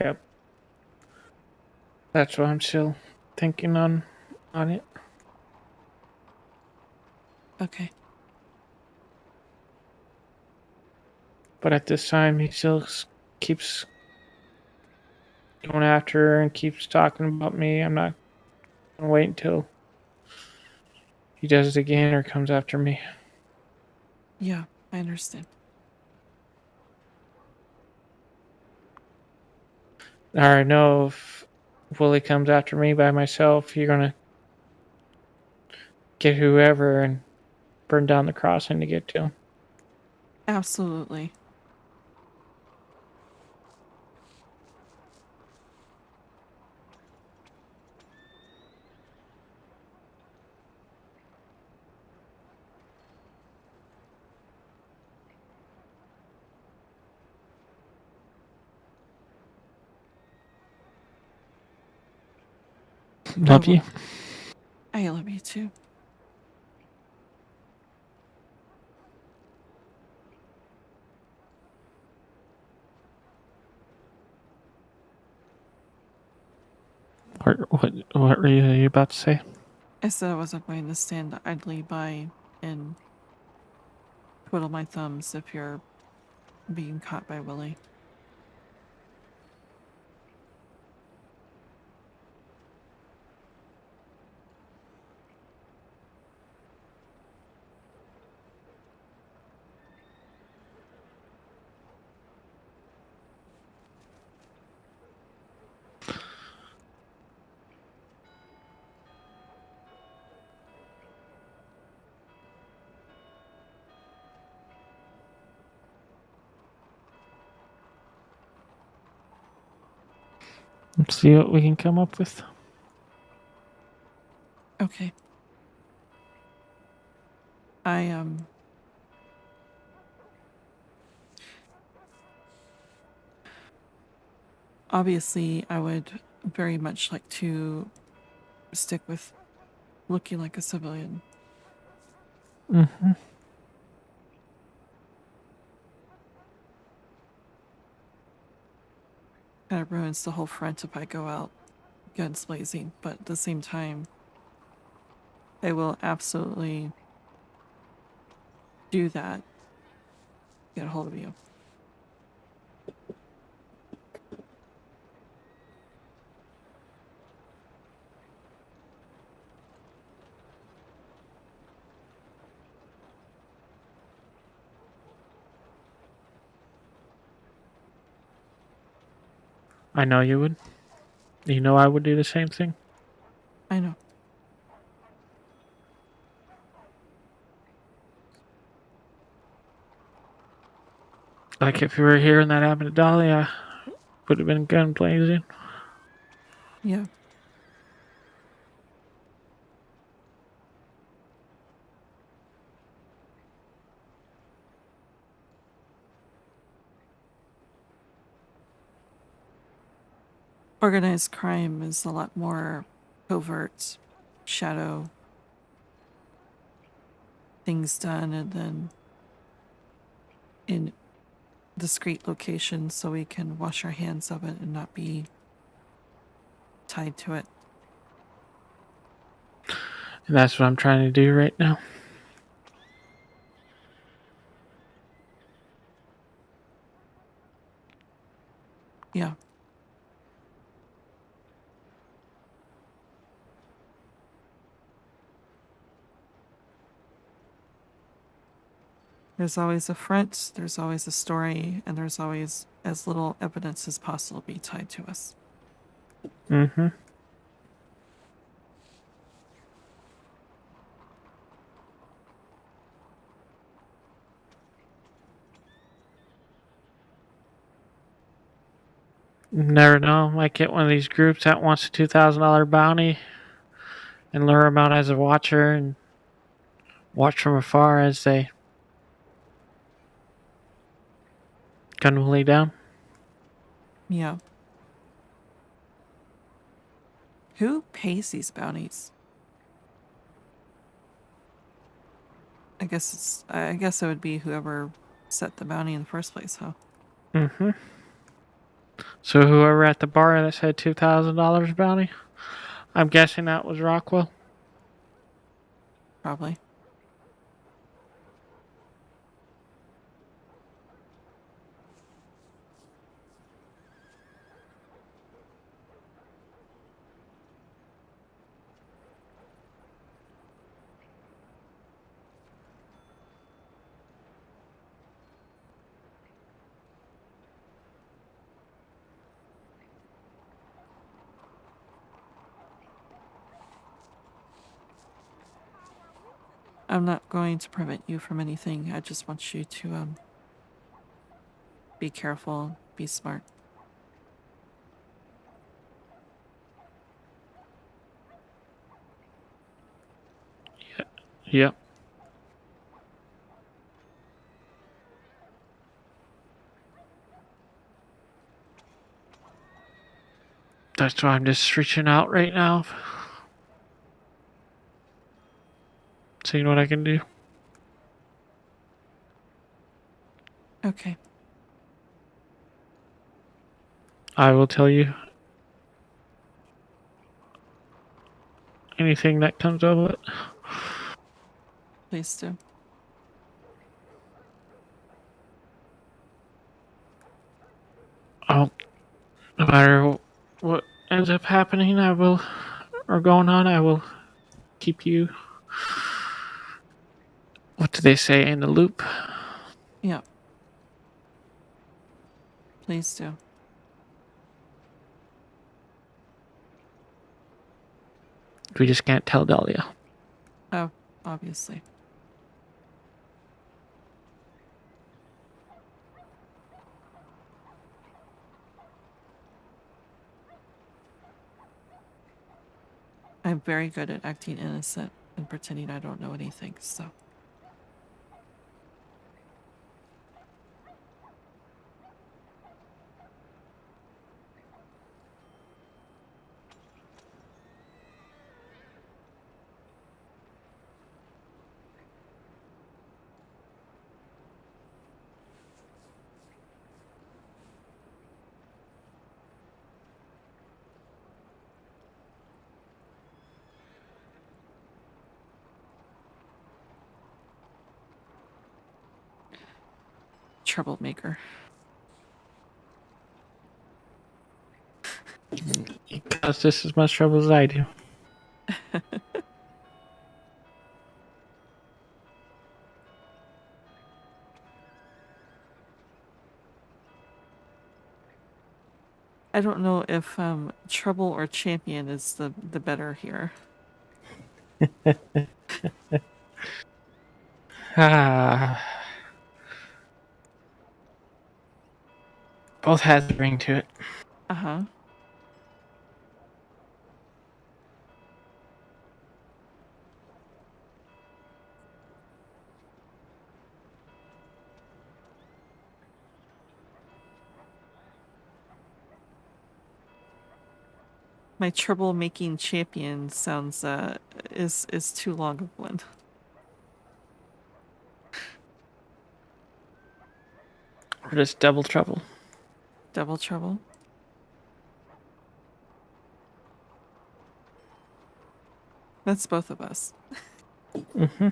Yep. That's what I'm still thinking on it. Okay. But at this time, he still keeps going after her and keeps talking about me. I'm not going to wait until he does it again or comes after me. Yeah, I understand. I already know if Willie comes after me by myself, you're going to get whoever and burn down the crossing to get to him. Absolutely. Love you. I love you too. What were you about to say? I said I wasn't going to stand idly by and twiddle my thumbs if you're being caught by Willie. Let's see what we can come up with. Okay. I obviously I would very much like to stick with looking like a civilian. Mm-hmm. Kind of ruins the whole front if I go out guns blazing, but at the same time, I will absolutely do that. Get a hold of you. I know you would. You know I would do the same thing. I know. Like if you were here and that happened to Dahlia, would have been gun blazing. Yeah. Organized crime is a lot more covert, shadow things done, and then in discreet locations so we can wash our hands of it and not be tied to it. And that's what I'm trying to do right now. Yeah. There's always a front, there's always a story, and there's always as little evidence as possible be tied to us. Mm-hmm. Never know. Might get one of these groups that wants a $2,000 bounty and lure them out as a watcher and watch from afar as they gun will lay down. Yeah. Who pays these bounties? I guess it would be whoever set the bounty in the first place, huh? Mm-hmm. So whoever at the bar that said $2,000 bounty, I'm guessing that was Rockwell. Probably. I'm not going to prevent you from anything. I just want you to be careful, be smart. Yep. That's why I'm just reaching out right now. Seeing what I can do. Okay. I will tell you anything that comes of it. Please do. No matter what ends up happening, or going on, I will keep you, what do they say, in the loop. Yeah. Please do. We just can't tell Dahlia. Oh, obviously. I'm very good at acting innocent and pretending I don't know anything, so. Troublemaker. He caused just as much trouble as I do. I don't know if trouble or champion is the better here. Both has a ring to it. Uh-huh. My troublemaking champion sounds is too long of one. Or just double trouble. Double trouble. That's both of us. Mm-hmm.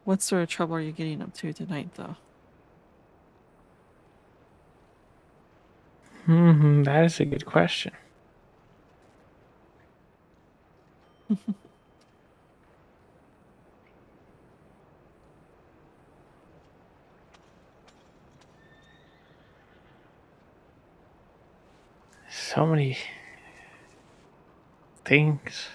What sort of trouble are you getting up to tonight, though? That is a good question. So many things.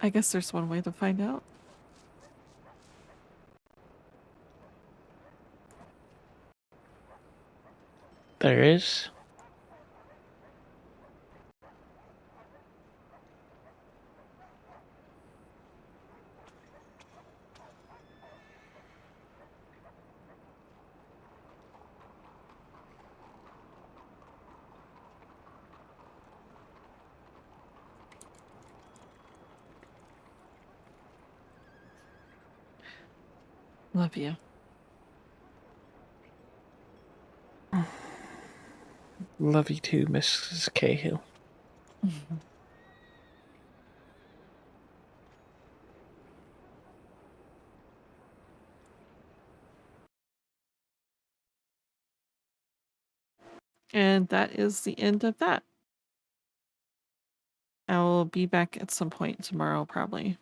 I guess there's one way to find out. There is. Love you. Love you too, Mrs. Cahill. And that is the end of that. I will be back at some point tomorrow, probably.